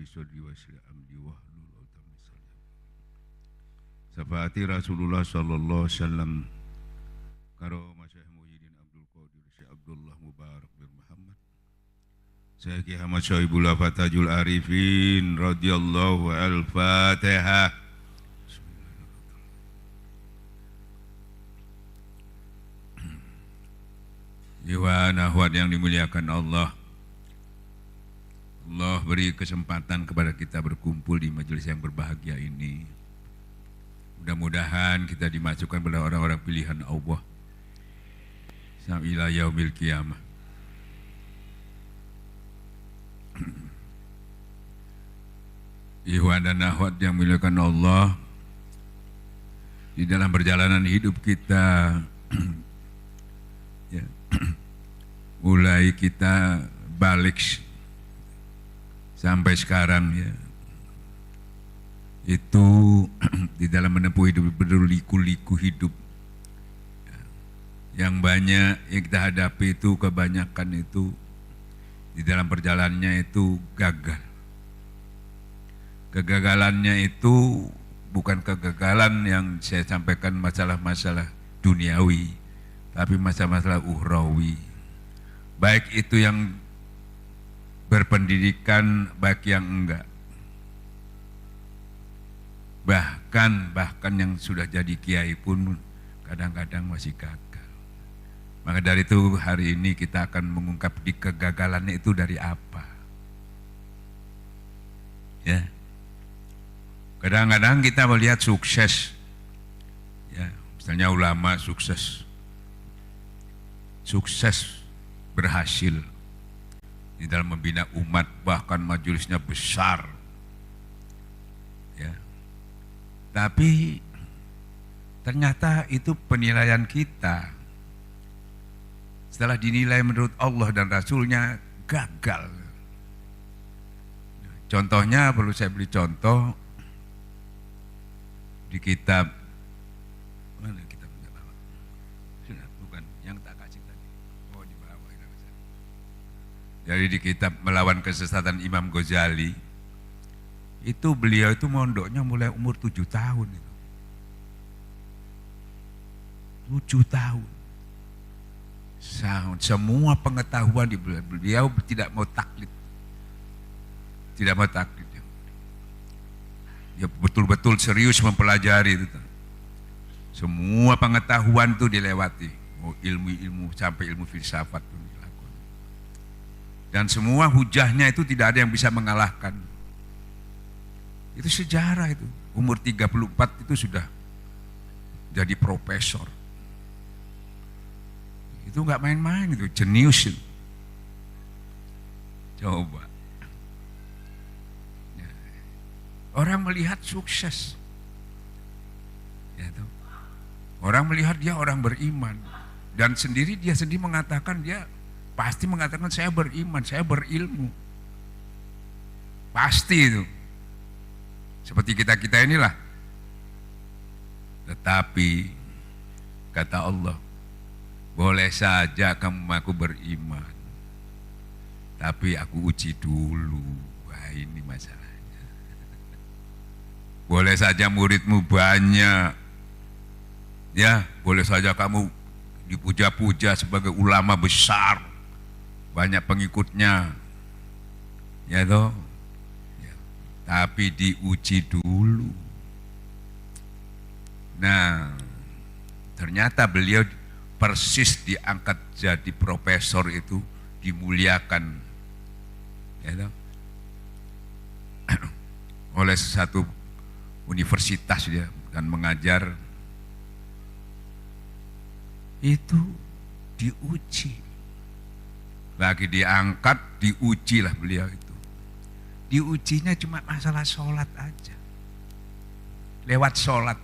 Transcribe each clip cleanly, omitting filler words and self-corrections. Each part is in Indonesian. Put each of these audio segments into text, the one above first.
li sadri wa yassir amri wahlul 'uqdatam min lisani. Syafaati Rasulullah sallallahu alaihi wasallam karo Masyayikh Muhyiddin Abdul Qadir Syekh Abdullah Mubarak bin Muhammad Syekh Ahmad Syaibul Fatajul Arifin radhiyallahu al-Fatihah. Jiwa nahwat yang dimuliakan Allah, Allah beri kesempatan kepada kita berkumpul di majelis yang berbahagia ini. Mudah-mudahan kita dimasukkan pada orang-orang pilihan Allah sampai ila yaumil qiyamah. Ikhwan dan akhwat yang dimuliakan Allah, di dalam perjalanan hidup kita ya, mulai kita balik sampai sekarang ya, itu di dalam menempuh hidup berliku-liku hidup yang banyak yang kita hadapi itu kebanyakan itu di dalam perjalanannya itu gagal. Kegagalannya itu bukan kegagalan yang saya sampaikan masalah-masalah duniawi, tapi masalah-masalah ukhrawi. Baik itu yang berpendidikan, baik yang enggak. Bahkan yang sudah jadi kiai pun kadang-kadang masih gagal. Maka dari itu hari ini kita akan mengungkap di kegagalannya itu dari apa. Ya. Kadang-kadang kita melihat sukses. Ya, misalnya ulama sukses berhasil di dalam membina umat, bahkan majelisnya besar ya. Tapi ternyata itu penilaian kita setelah dinilai menurut Allah dan Rasulnya gagal. Contohnya perlu saya beri contoh di kitab mana kitabnya bawa? Sudah, bukan yang tak kasih tadi. Oh, di bawah. Jadi di kitab Melawan Kesesatan Imam Ghazali itu beliau itu mondoknya mulai umur 7 tahun itu. 7 tahun. Semua pengetahuan di beliau tidak mau taklid. Tidak mau taklid. Ya betul-betul serius mempelajari itu. Semua pengetahuan itu dilewati. Mau ilmu-ilmu sampai ilmu filsafat pun dilakukan. Dan semua hujahnya itu tidak ada yang bisa mengalahkan. Itu sejarah itu. Umur 34 itu sudah jadi profesor. Itu enggak main-main itu, jenius itu. Coba. Orang melihat sukses, ya, orang melihat dia orang beriman, dan dia sendiri mengatakan dia pasti mengatakan saya beriman, saya berilmu, pasti itu. Seperti kita inilah. Tetapi kata Allah, boleh saja kamu mengaku beriman, tapi aku uji dulu. Wah, ini masalah. Boleh saja muridmu banyak, ya, boleh saja kamu dipuja-puja sebagai ulama besar, banyak pengikutnya, ya toh, ya. Tapi diuji dulu. Nah, ternyata beliau persis diangkat jadi profesor itu dimuliakan, ya toh, oleh satu universitas dia dan mengajar itu diuji, lagi diangkat diuji lah beliau itu. Diujinya cuma masalah sholat aja, lewat sholat.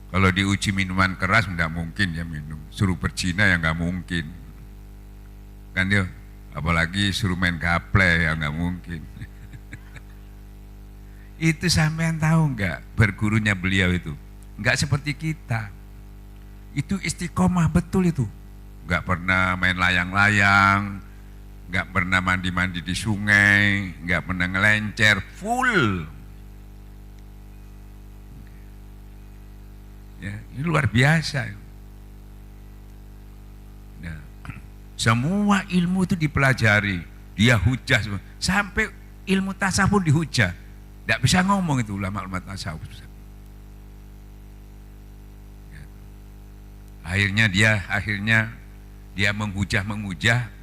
Kalau diuji minuman keras nggak mungkin ya minum, suruh berzina ya nggak mungkin kan dia, apalagi suruh main gaple ya nggak mungkin. Itu sampean tahu nggak, bergurunya beliau itu nggak seperti kita. Itu istiqomah betul itu, nggak pernah main layang-layang, nggak pernah mandi-mandi di sungai, nggak pernah ngelencer, full. Ya, ini luar biasa. Nah, semua ilmu itu dipelajari, dia hujah semua. Sampai ilmu tasawuf pun dihujah. Tidak bisa ngomong itu ulama-ulama tasawuf. Akhirnya dia menghujah.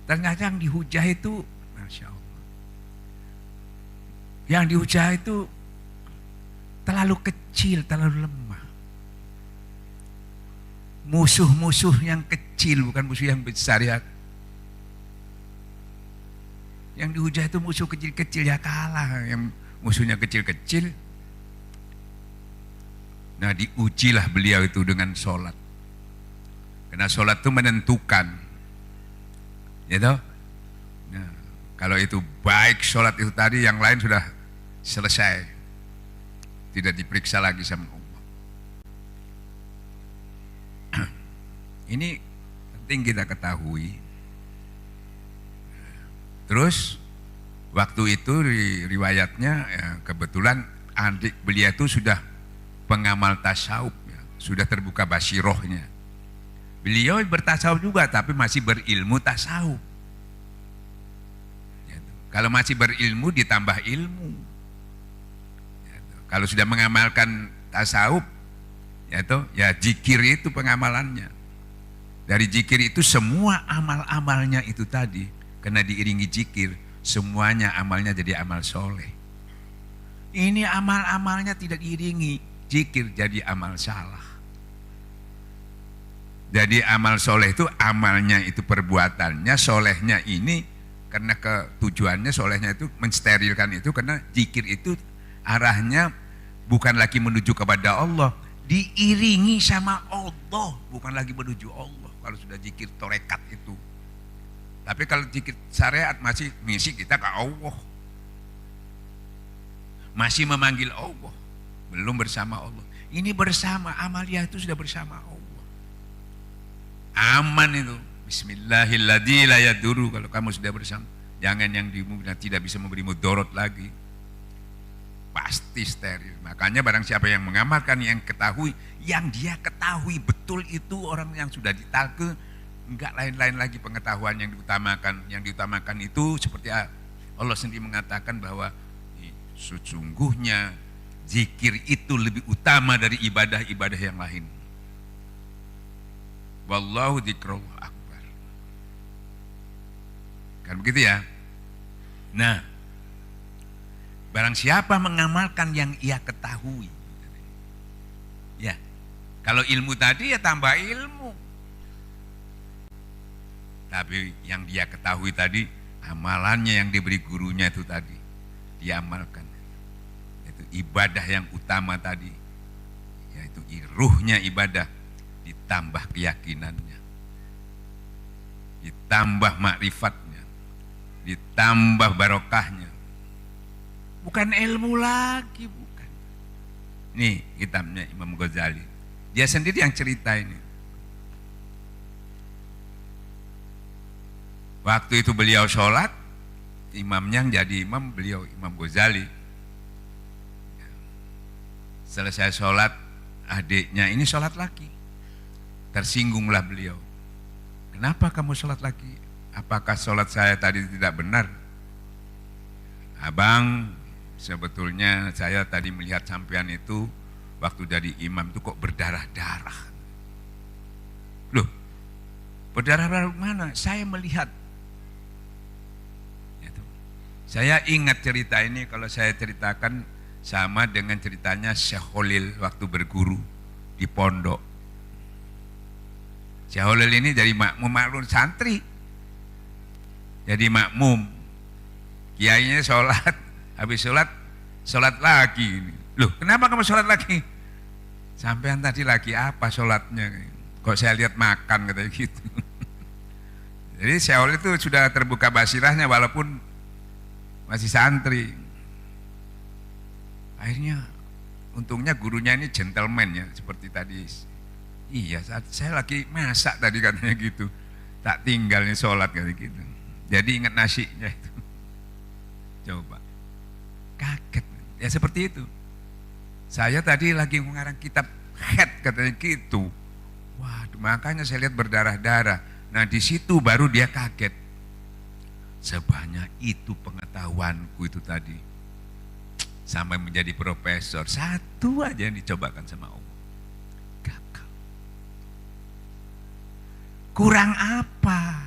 Ternyata yang dihujah itu, Masya Allah, yang dihujah itu terlalu kecil, terlalu lemah. Musuh-musuh yang kecil, bukan musuh yang besar ya. Yang dihujah itu musuh kecil-kecil ya kalah, yang musuhnya kecil-kecil. Nah, diujilah beliau itu dengan sholat. Karena sholat itu menentukan. Ya toh? Nah, kalau itu baik sholat itu tadi, yang lain sudah selesai. Tidak diperiksa lagi sama Allah. Ini penting kita ketahui. Terus waktu itu riwayatnya ya, kebetulan adik beliau itu sudah pengamal tasawuf, ya, sudah terbuka basirohnya. Beliau bertasawuf juga, tapi masih berilmu tasawuf. Kalau masih berilmu ditambah ilmu. Kalau sudah mengamalkan tasawuf, ya zikir itu pengamalannya. Dari zikir itu semua amal-amalnya itu tadi, karena diiringi zikir, semuanya amalnya jadi amal soleh. Ini amal-amalnya tidak diiringi zikir, jadi amal salah. Jadi amal soleh itu amalnya itu perbuatannya, solehnya ini karena ketujuannya solehnya itu mensterilkan itu, karena zikir itu arahnya bukan lagi menuju kepada Allah, diiringi sama Allah, bukan lagi menuju Allah. Kalau sudah zikir torekat itu, tapi kalau zikir syariat masih misi kita ke Allah, masih memanggil Allah, belum bersama Allah. Ini bersama, amalia itu sudah bersama Allah. Aman itu. Bismillahirrahmanirrahim la yadurru. Kalau kamu sudah bersama, jangan yang tidak bisa memberi mudarat lagi. Pasti steril. Makanya barang siapa yang mengamalkan, yang dia ketahui betul itu orang yang sudah ditalke, enggak lain-lain lagi pengetahuan yang diutamakan. Yang diutamakan itu seperti Allah sendiri mengatakan bahwa sesungguhnya zikir itu lebih utama dari ibadah-ibadah yang lain. Wallahu dzikrullah akbar. Kan begitu ya. Nah, barang siapa mengamalkan yang ia ketahui, ya, kalau ilmu tadi ya tambah ilmu. Tapi yang dia ketahui tadi, amalannya yang diberi gurunya itu tadi, diamalkan. Itu ibadah yang utama tadi, yaitu ruhnya ibadah, ditambah keyakinannya, ditambah makrifatnya, ditambah barokahnya. Bukan ilmu lagi, bukan. Nih kitabnya Imam Ghazali, dia sendiri yang cerita ini. Waktu itu beliau sholat, imamnya yang jadi imam beliau, Imam Ghazali. Selesai sholat, adiknya ini sholat lagi. Tersinggunglah beliau. Kenapa kamu sholat lagi? Apakah sholat saya tadi tidak benar? Abang, sebetulnya saya tadi melihat sampean itu waktu jadi imam itu kok berdarah-darah. Loh, berdarah-darah mana? Saya melihat. Saya ingat cerita ini, kalau saya ceritakan sama dengan ceritanya Syekh Khalil waktu berguru di pondok. Syekh Khalil ini dari makmum santri, jadi makmum. Kiainya sholat, habis sholat lagi. Loh, kenapa kamu sholat lagi? Sampean tadi lagi apa sholatnya? Kok saya lihat makan katanya gitu. Jadi Syekh Khalil itu sudah terbuka basirahnya walaupun masih santri. Akhirnya untungnya gurunya ini gentleman ya, seperti tadi. Iya, saya lagi masak tadi katanya gitu. Tak tinggal nih sholat kayak gitu. Jadi ingat nasinya itu. Coba. Kaget. Ya seperti itu. Saya tadi lagi mengarang kitab head katanya gitu. Waduh, makanya saya lihat berdarah-darah. Nah di situ baru dia kaget. Sebanyak itu pengetahuanku itu tadi. Sampai menjadi profesor. Satu aja yang dicobakan sama Allah. Gagal. Kurang apa?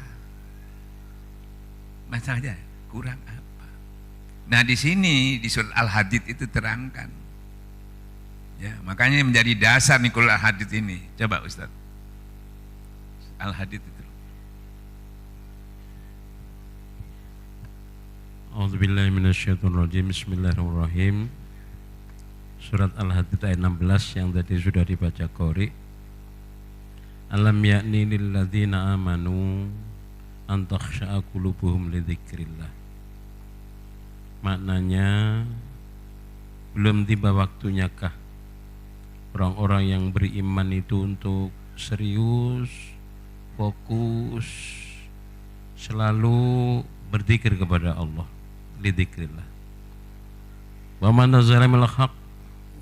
Masalahnya kurang apa? Nah di sini di surat Al-Hadid itu terangkan. Ya, makanya menjadi dasar nih Al-Hadid ini. Coba Ustaz. Al-Hadid itu. A'udzubillahi minasyaitonirrajim. Bismillahirrahmanirrahim. Surat Al-Hadid ayat 16 yang tadi sudah dibaca Qori. Alam ya'ni lilladzina amanu an takhsha'a qulubuhum li dzikrillah. Maknanya, belum tiba waktunyakah orang-orang yang beriman itu untuk serius, fokus, selalu berzikir kepada Allah, li dzikrillah. Wa man nazala minal haq,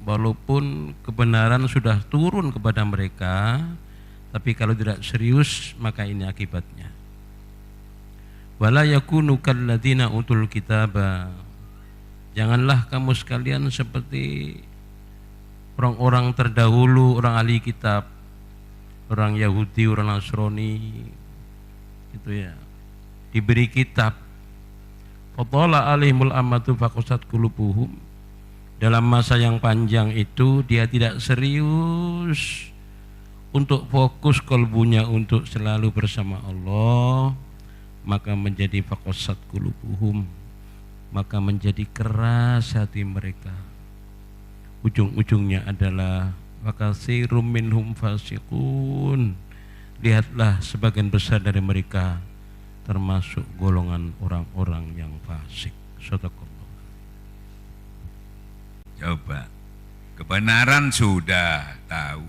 walaupun kebenaran sudah turun kepada mereka, tapi kalau tidak serius maka ini akibatnya. Wala yakunu kalladzina utul kitaba, janganlah kamu sekalian seperti orang-orang terdahulu, orang ahli kitab, orang Yahudi, orang Nasrani, gitu ya, diberi kitab. Fatala alaihimul amatu faqasat qulubuhum, dalam masa yang panjang itu dia tidak serius untuk fokus kalbunya untuk selalu bersama Allah, maka menjadi faqasat qulubuhum, maka menjadi keras hati mereka. Ujung-ujungnya adalah wakatsirum minhum fasiqun, lihatlah sebagian besar dari mereka termasuk golongan orang-orang yang fasik. Shadaqallah. Coba, kebenaran sudah tahu,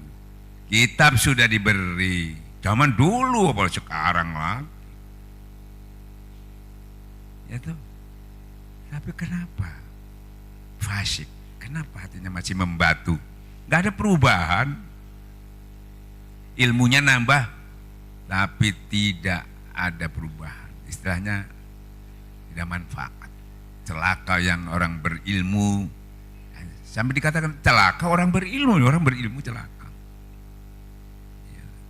kitab sudah diberi, zaman dulu apa sekarang lagi. Ya tuh. Tapi kenapa fasik? Kenapa hatinya masih membatu? Gak ada perubahan. Ilmunya nambah, tapi tidak ada perubahan. Istilahnya tidak manfaat. Celaka yang orang berilmu. Sampai dikatakan celaka orang berilmu celaka.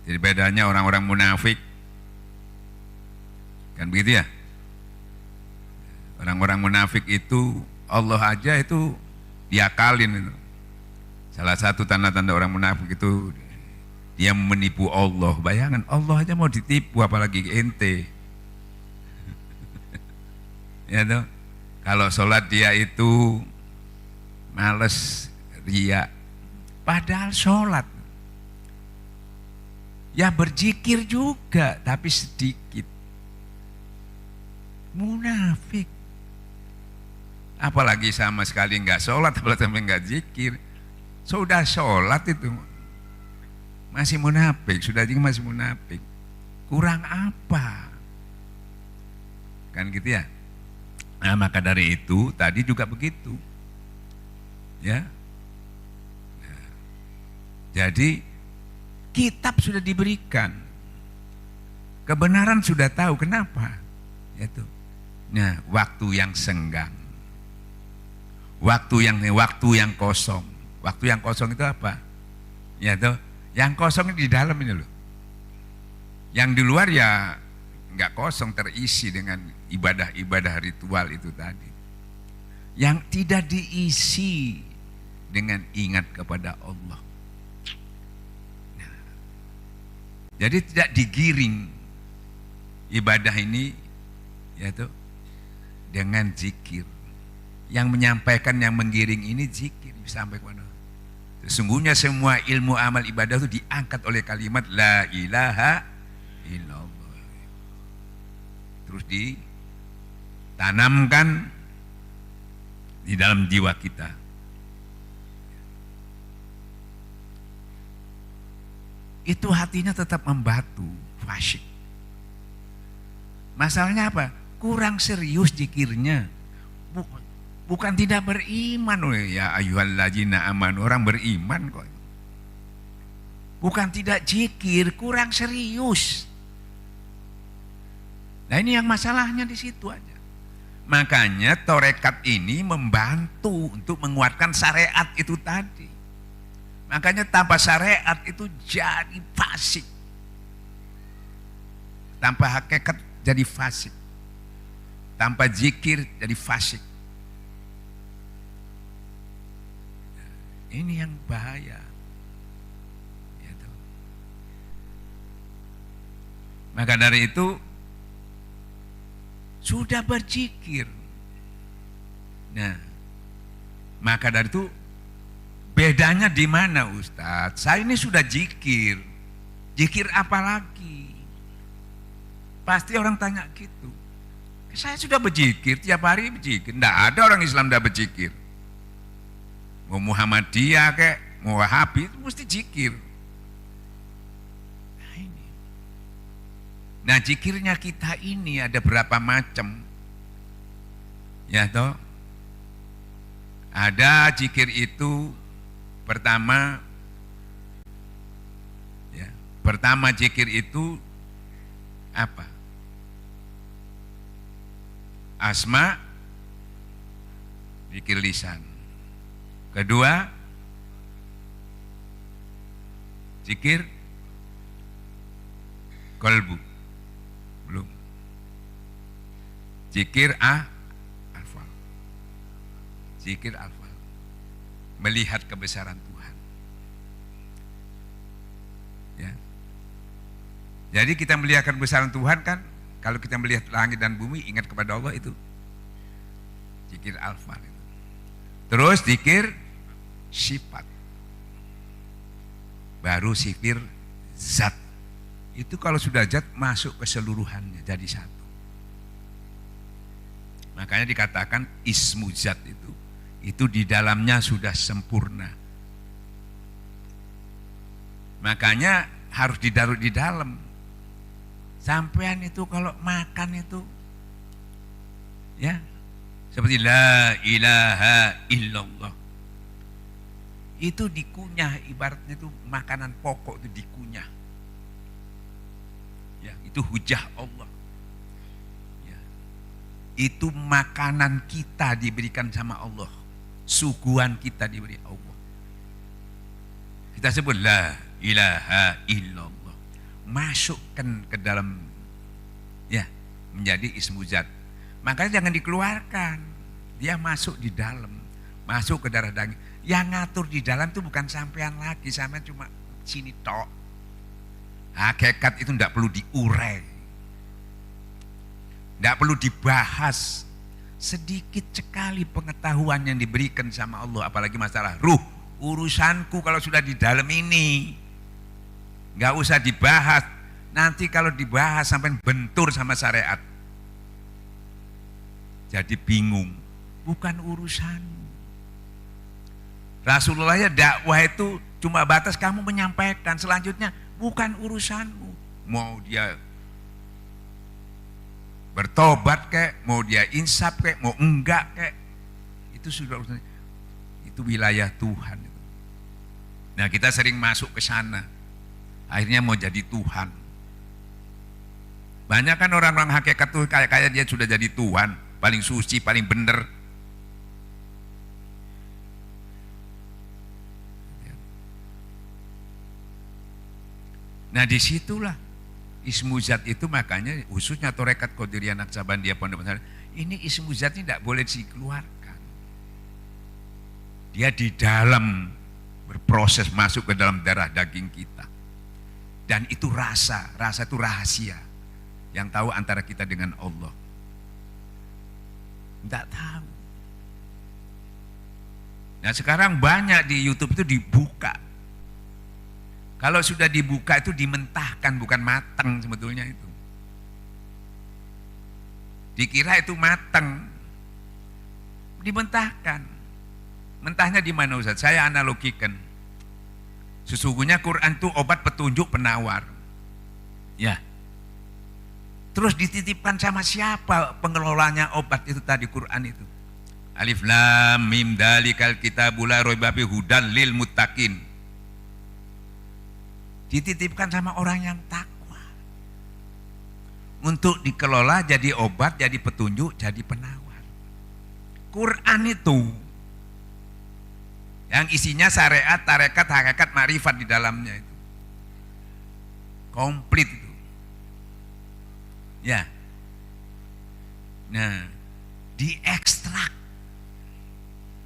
Jadi bedanya orang-orang munafik, kan begitu ya? Orang-orang munafik itu Allah aja itu diakalin itu. Salah satu tanda-tanda orang munafik itu dia menipu Allah. Bayangan Allah aja mau ditipu, apalagi ente. Ya toh? Kalau sholat dia itu males, ria, padahal sholat. Ya berzikir juga, tapi sedikit. Munafik. Apalagi sama sekali nggak sholat, apalagi sampai nggak zikir. Sudah sholat itu masih munafik, sudah zikir masih munafik. Kurang apa? Kan gitu ya. Nah maka dari itu tadi juga begitu. Ya. Nah, jadi kitab sudah diberikan, kebenaran sudah tahu, kenapa? Yaitu, nah waktu yang senggang, waktu yang kosong. Waktu yang kosong itu apa? Yaitu yang kosong di dalam ini loh. Yang di luar ya nggak kosong, terisi dengan ibadah-ibadah ritual itu tadi. Yang tidak diisi dengan ingat kepada Allah. Nah, jadi tidak digiring ibadah ini, yaitu dengan zikir. Yang menyampaikan, yang menggiring ini zikir sampai kepada. Sesungguhnya semua ilmu amal ibadah itu diangkat oleh kalimat la ilaha illallah. Terus ditanamkan di dalam jiwa kita. Itu hatinya tetap membatu, fasik. Masalahnya apa? kurang serius zikirnya. Bukan tidak beriman, ya ayyuhalladzina amanu, orang beriman kok. Bukan tidak zikir, kurang serius. Nah ini yang masalahnya di situ aja. Makanya torekat ini membantu untuk menguatkan syariat itu tadi. Makanya tanpa syariat itu jadi fasik. Tanpa hakikat jadi fasik. Tanpa zikir jadi fasik. Ini yang bahaya. Gitu. Maka dari itu sudah berzikir. Nah, maka dari itu bedanya di mana Ustadz? Saya ini sudah zikir. Zikir apa lagi? Pasti orang tanya gitu. Saya sudah berzikir, tiap hari berzikir. Tidak ada orang Islam tidak berzikir. Mau Muhammadiyah kayak, mau Wahabi itu mesti zikir. Nah ini. Nah zikirnya kita ini ada berapa macam? Ya toh? Ada zikir itu pertama zikir itu apa? Asma, zikir lisan. Kedua, zikir kolbu, belum. Zikir alfal, zikir alfal, melihat kebesaran Tuhan. Ya. Jadi kita melihat kebesaran Tuhan kan, kalau kita melihat langit dan bumi ingat kepada Allah itu zikir alfal. Terus zikir sifat, baru zikir zat. Itu kalau sudah zat masuk keseluruhannya jadi satu. Makanya dikatakan ismu zat itu di dalamnya sudah sempurna. Makanya harus ditaruh di dalam. Sampean itu kalau makan itu ya seperti la ilaha illallah. Itu dikunyah, ibaratnya itu makanan pokok itu dikunyah. Ya, itu hujah Allah. Ya. Itu makanan kita diberikan sama Allah. Suguhan kita diberi Allah. Kita sebut la ilaha illallah. Masukkan ke dalam ya menjadi ismu zat. Makanya jangan dikeluarkan. Dia masuk di dalam, masuk ke darah daging. Yang ngatur di dalam itu bukan sampean lagi, sampean cuma sini tok. Hakikat itu tidak perlu diurai, tidak perlu dibahas. Sedikit sekali pengetahuan yang diberikan sama Allah, apalagi masalah ruh. Urusanku kalau sudah di dalam ini, nggak usah dibahas. Nanti kalau dibahas sampai bentur sama syariat. Jadi bingung, bukan urusanmu. Rasulullah ya dakwah itu cuma batas kamu menyampaikan, selanjutnya bukan urusanmu. Mau dia bertobat kek, mau dia insaf kek, mau enggak kek, itu sudah urusan, itu wilayah Tuhan. Nah kita sering masuk ke sana, akhirnya mau jadi Tuhan. Banyak kan orang-orang hakikat tuh kayak dia sudah jadi Tuhan. Paling suci, paling benar. Nah disitulah ismu zat itu, makanya khususnya Torekat Qadiriyah Naqsabandiyah Pondok Pesantren ini ismu zat ini tidak boleh dikeluarkan. Dia di dalam berproses masuk ke dalam darah daging kita. Dan itu rasa itu rahasia yang tahu antara kita dengan Allah. Tidak tahu. Nah sekarang banyak di YouTube itu dibuka. Kalau sudah dibuka itu dimentahkan, bukan matang sebetulnya itu. Dikira itu matang, dimentahkan. Mentahnya di mana Ustaz? Saya analogikan. Sesungguhnya Quran itu obat petunjuk penawar. Ya. Terus dititipkan sama siapa pengelolanya obat itu tadi, Quran itu? Alif lam mim dalikal kitabul la raiba fihi hudan lil muttaqin. Dititipkan sama orang yang takwa. Untuk dikelola jadi obat, jadi petunjuk, jadi penawar. Quran itu yang isinya syariat, tarekat, hakikat, marifat di dalamnya itu. Komplit itu. Ya. Nah, diekstrak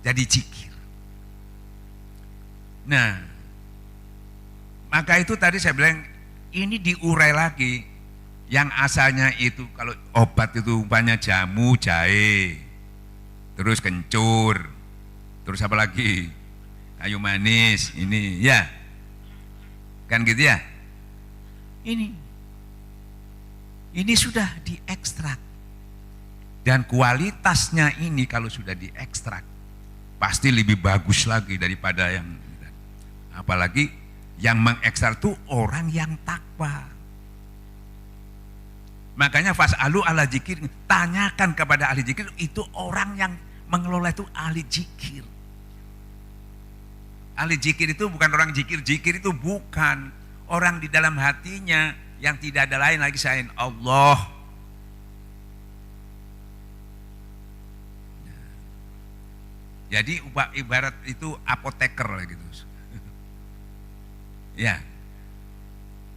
jadi zikir. Nah, maka itu tadi saya bilang ini diurai lagi. Yang asalnya itu kalau obat itu umpamanya jamu, jahe, terus kencur, terus apa lagi? Kayu manis, ini ya. Kan gitu ya? Ini sudah diekstrak. Dan kualitasnya ini kalau sudah diekstrak pasti lebih bagus lagi daripada yang, apalagi yang mengekstrak itu orang yang takwa. Makanya fas'alu ala zikir, tanyakan kepada ahli zikir, itu orang yang mengelola itu ahli zikir. Ahli zikir itu bukan orang zikir itu bukan orang di dalam hatinya yang tidak ada lain lagi selain Allah. Jadi ibarat itu apoteker lah gitu. Ya.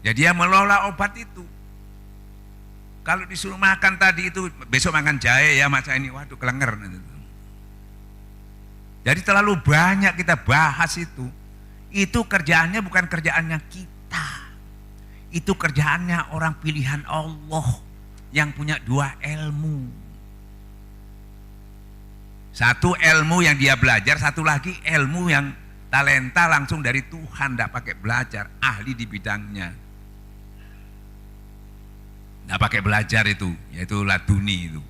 Jadi dia mengelola obat itu. Kalau disuruh makan tadi itu, besok makan jahe ya masa ini, waduh kelenger. Jadi terlalu banyak kita bahas itu. Itu kerjaannya bukan kerjaannya kita. Itu kerjaannya orang pilihan Allah yang punya dua ilmu. Satu ilmu yang dia belajar, satu lagi ilmu yang talenta langsung dari Tuhan, tidak pakai belajar, ahli di bidangnya. Tidak pakai belajar itu, yaitu laduni itu.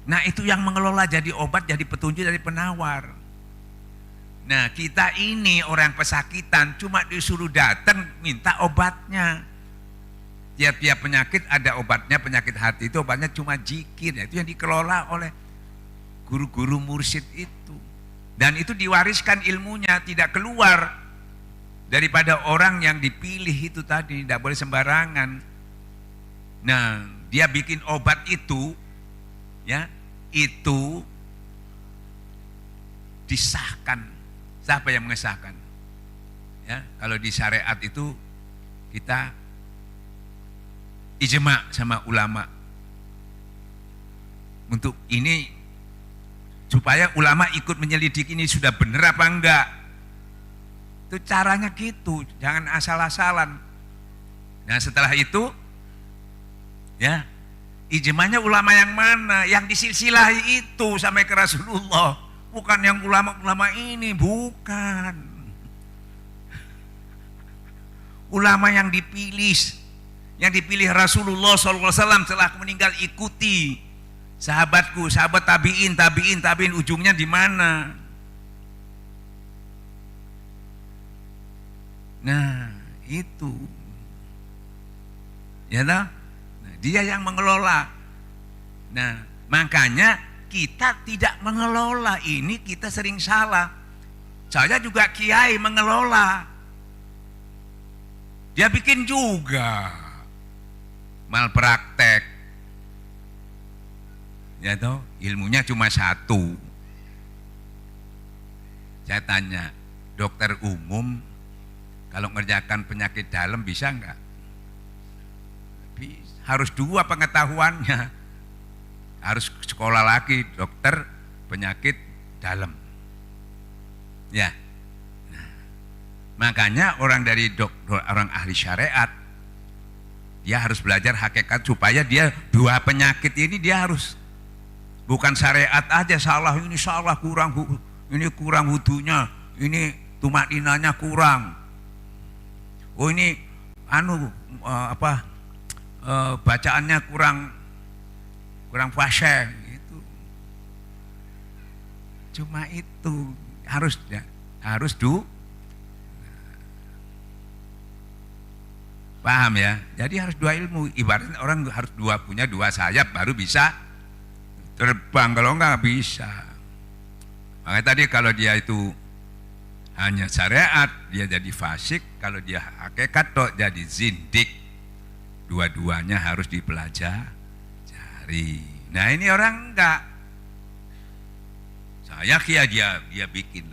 Nah itu yang mengelola jadi obat, jadi petunjuk, jadi penawar. Nah kita ini orang pesakitan cuma disuruh datang minta obatnya. Tiap-tiap penyakit ada obatnya, penyakit hati itu obatnya cuma zikir. Itu yang dikelola oleh guru-guru mursyid itu. Dan itu diwariskan ilmunya, tidak keluar daripada orang yang dipilih itu tadi, tidak boleh sembarangan. Nah, dia bikin obat itu, ya, itu disahkan. Siapa yang mengesahkan? Ya, kalau di syariat itu kita ijma sama ulama untuk ini supaya ulama ikut menyelidiki ini sudah benar apa enggak. Itu caranya gitu, jangan asal-asalan. Nah, setelah itu ya, ijmanya ulama yang mana? Yang disilsilahi itu sampai ke Rasulullah, bukan yang ulama-ulama ini, bukan. Ulama yang dipilih Rasulullah SAW setelah meninggal, ikuti sahabatku, sahabat tabiin, ujungnya di mana? Nah, itu. Ya toh? Dia yang mengelola. Nah, makanya kita tidak mengelola ini, kita sering salah. Saya juga kiai mengelola. Dia bikin juga malpraktek. Ya toh, ilmunya cuma satu. Saya tanya, dokter umum kalau ngerjakan penyakit dalam bisa enggak? Harus dua pengetahuannya, harus sekolah lagi dokter penyakit dalam, ya. Nah, makanya orang dari orang ahli syariat, dia harus belajar hakikat supaya dia dua penyakit ini dia harus bukan syariat aja salah, ini salah kurang, ini kurang wudunya, ini tumakninanya kurang, oh ini bacaannya kurang fasih gitu. Cuma itu harus Paham ya? Jadi harus dua ilmu. Ibaratnya orang harus punya dua sayap baru bisa terbang. Kalau enggak bisa. Makanya tadi kalau dia itu hanya syariat, dia jadi fasik. Kalau dia hakikat toh jadi zindik. Dua-duanya harus dipelajari. Nah ini orang enggak. Saya kira dia bikin.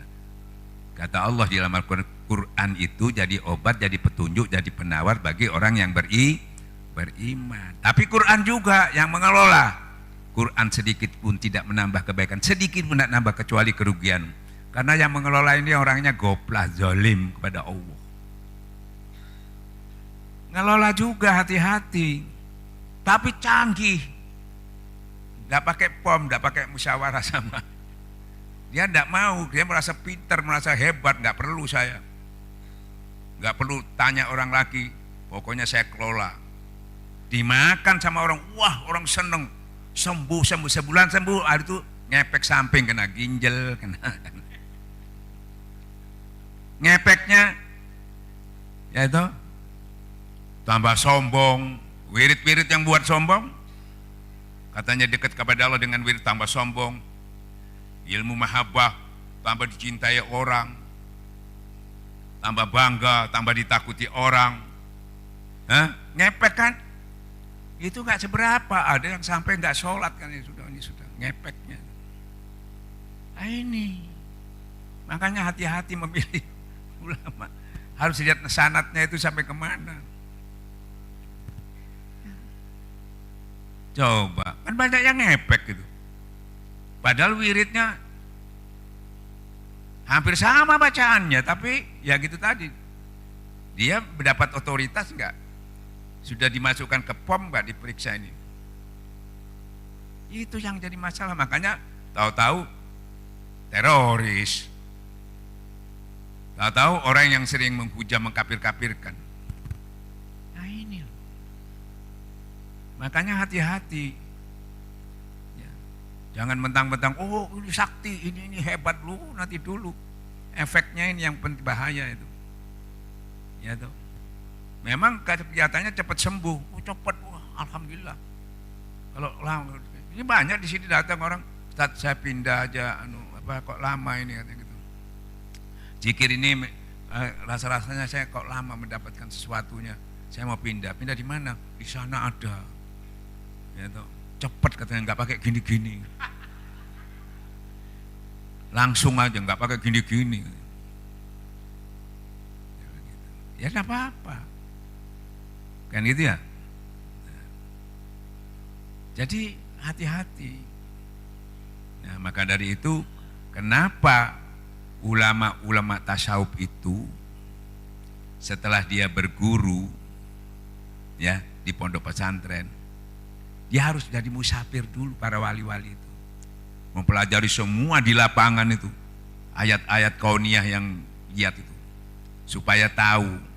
Kata Allah di dalam Al-Quran itu jadi obat, jadi petunjuk, jadi penawar bagi orang yang beriman. Tapi Quran juga yang mengelola. Quran sedikit pun tidak menambah kebaikan, sedikit pun tidak nambah kecuali kerugian. Karena yang mengelola ini orangnya goplah, zalim kepada Allah. Ngelola juga hati-hati, tapi canggih. Nggak pakai POM, nggak pakai musyawarah sama. Dia nggak mau, dia merasa pintar, merasa hebat, nggak perlu saya. Nggak perlu tanya orang lagi, pokoknya saya kelola. Dimakan sama orang, wah orang seneng. Sembuh, sebulan sembuh, hari itu ngepek samping, kena ginjal, kena. Ngepeknya, ya itu, tambah sombong, wirid-wirid yang buat sombong, katanya dekat kepada Allah dengan wirid tambah sombong, ilmu mahabbah, tambah dicintai orang, tambah bangga, tambah ditakuti orang, ngepek kan? Itu nggak seberapa, ada yang sampai nggak sholat kan, ini sudah ngepeknya. Nah ini, makanya hati-hati memilih ulama, harus lihat sanatnya itu sampai kemana. Coba, kan banyak yang ngepek gitu, padahal wiridnya hampir sama bacaannya, tapi ya gitu tadi, dia mendapat otoritas nggak? Sudah dimasukkan ke POM nggak diperiksa ini? Itu yang jadi masalah. Makanya tahu-tahu teroris, tahu-tahu orang yang sering menghujam, mengkafir-kafirkan. Nah ini, makanya hati-hati. Ya. Jangan mentang-mentang, oh ini sakti, ini hebat lu, nanti dulu. Efeknya ini yang bahaya itu. Ya tuh. Memang kelihatannya cepat sembuh, cepat, wah, alhamdulillah. Kalau lama, ini banyak di sini datang orang, Ustaz saya pindah aja, kok lama ini katanya gitu. Zikir ini rasa-rasanya saya kok lama mendapatkan sesuatunya, saya mau pindah di mana? Di sana ada, ya toh, cepat katanya, nggak pakai gini-gini, langsung aja, nggak pakai gini-gini. Ya nggak apa-apa. Kan gitu ya. Jadi hati-hati. Nah, maka dari itu kenapa ulama-ulama tasawuf itu setelah dia berguru ya di pondok pesantren, dia harus jadi musafir dulu para wali-wali itu. Mempelajari semua di lapangan itu. Ayat-ayat kauniyah yang lihat itu. Supaya tahu.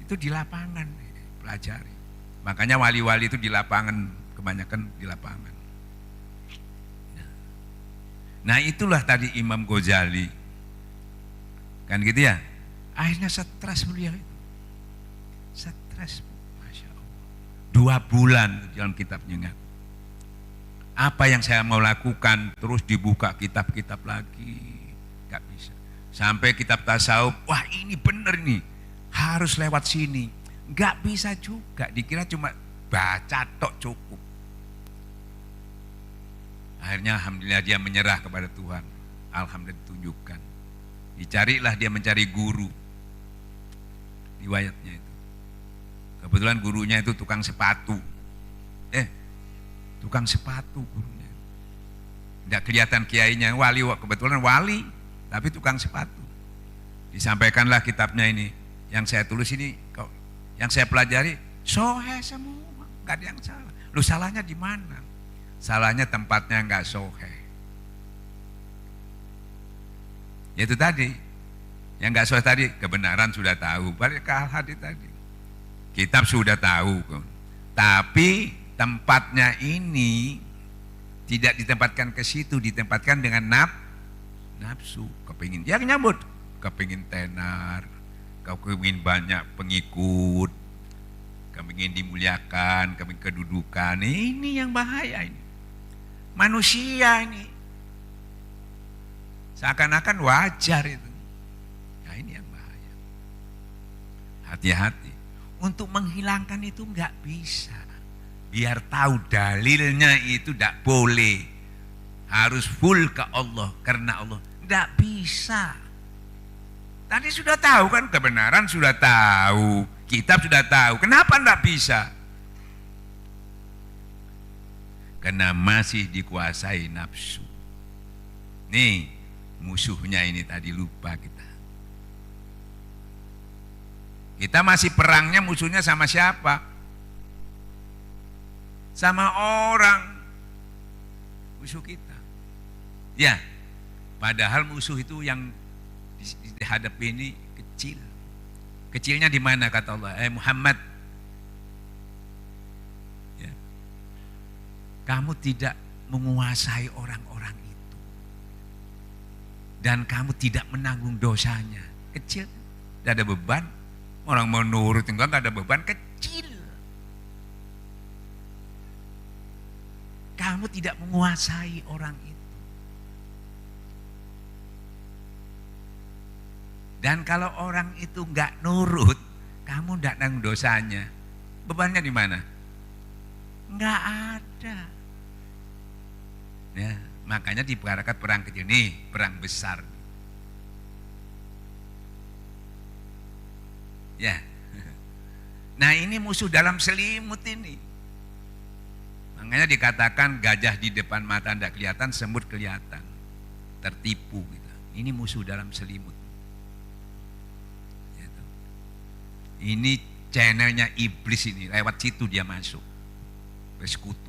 Itu di lapangan pelajari. Makanya wali-wali itu di lapangan, kebanyakan di lapangan. Nah itulah tadi Imam Ghazali, kan gitu ya. Akhirnya stres beliau itu, stres, masya Allah. 2 bulan dalam kitabnya ngaku. Apa yang saya mau lakukan, terus dibuka kitab-kitab lagi, nggak bisa. Sampai kitab tasawuf, wah ini bener nih, harus lewat sini. Nggak bisa juga, dikira cuma baca tok cukup. Akhirnya alhamdulillah dia menyerah kepada Tuhan. Alhamdulillah ditunjukkan. Dicarilah dia mencari guru. Riwayatnya itu. Kebetulan gurunya itu tukang sepatu. Tukang sepatu gurunya. Nggak kelihatan kiainya, wali, kebetulan wali, tapi tukang sepatu. Disampaikanlah kitabnya ini. Yang saya tulis ini, yang saya pelajari, sohe semua, nggak ada yang salah. Lu salahnya di mana? Salahnya tempatnya nggak sohe. Itu tadi, yang nggak sohe tadi, kebenaran sudah tahu, balik ke al-hadits tadi. Kitab sudah tahu, tapi tempatnya ini tidak ditempatkan ke situ, ditempatkan dengan nafsu, kepingin. Dia nyambut, kepingin tenar, kau ingin banyak pengikut, kau ingin dimuliakan, kau ingin kedudukan. Ini yang bahaya ini. Manusia ini. Seakan-akan wajar itu. Nah ini yang bahaya. Hati-hati. Untuk menghilangkan itu enggak bisa. Biar tahu dalilnya itu tidak boleh. Harus full ke Allah. Karena Allah. Enggak bisa. Tadi sudah tahu kan, kebenaran sudah tahu, kitab sudah tahu. Kenapa enggak bisa? Karena masih dikuasai nafsu. Nih, musuhnya ini tadi lupa kita. Kita masih perangnya musuhnya sama siapa? Sama orang. Musuh kita. Ya, padahal musuh itu yang dihadapi ini kecil. Kecilnya di mana kata Allah? Muhammad, ya, kamu tidak menguasai orang-orang itu, dan kamu tidak menanggung dosanya. Kecil, tidak ada beban. Orang mau nurut enggak ada beban, kecil. Kamu tidak menguasai orang itu. Dan kalau orang itu enggak nurut, kamu enggak nanggung dosanya. Bebannya di mana? Enggak ada. Ya, makanya diperkarakan perang kecil nih, perang besar. Ya. Nah, ini musuh dalam selimut ini. Makanya dikatakan gajah di depan mata tidak kelihatan, semut kelihatan. Tertipu gitu. Ini musuh dalam selimut. Ini channelnya iblis ini, lewat situ dia masuk, bersekutu.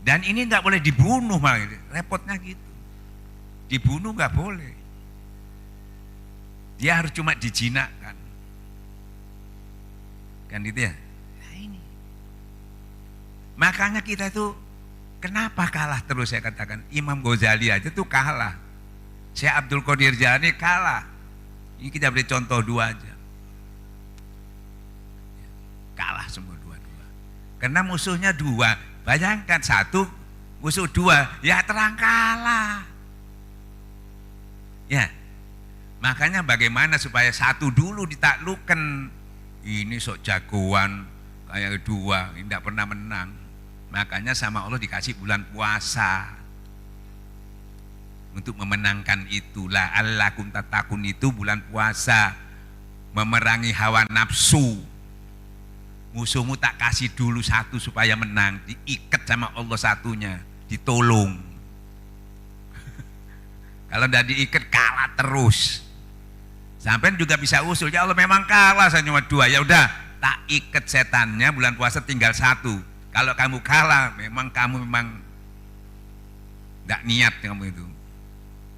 Dan ini nggak boleh dibunuh malah, repotnya gitu. Dibunuh nggak boleh, dia harus cuma dijinakkan, kan gitu ya. Nah ini, makanya kita tuh kenapa kalah terus, saya katakan Imam Ghazali aja tuh kalah, Syekh Abdul Qadir Jailani kalah. Ini kita beri contoh dua aja. Kalah semua dua-dua. Karena musuhnya dua. Bayangkan satu, musuh dua. Ya terang kalah. Ya. Makanya bagaimana supaya satu dulu ditaklukkan. Ini sok jagoan. Kayak dua. Ini tidak pernah menang. Makanya sama Allah dikasih bulan puasa. Untuk memenangkan itulah la'allakum tattaqun, itu bulan puasa, memerangi hawa nafsu. Musuhmu tak kasih dulu satu supaya menang, diikat sama Allah satunya, ditolong. Kalau tidak diikat kalah terus. Sampai juga bisa usul, ya Allah memang kalah saya cuma dua, ya udah tak ikat setannya, bulan puasa tinggal satu. Kalau kamu kalah, kamu memang tidak niat kamu itu.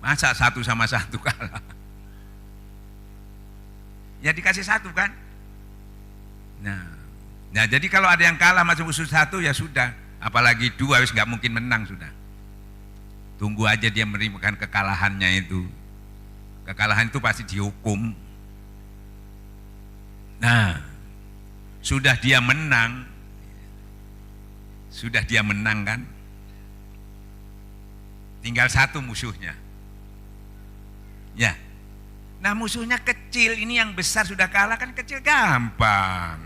Masa satu sama satu kalah? Ya dikasih satu kan? Nah jadi kalau ada yang kalah masuk musuh satu ya sudah. Apalagi dua, wis nggak mungkin menang sudah. Tunggu aja dia menerima kekalahannya itu. Kekalahan itu pasti dihukum. Nah, sudah dia menang kan? Tinggal satu musuhnya. Ya, nah musuhnya kecil, ini yang besar sudah kalah kan, kecil gampang.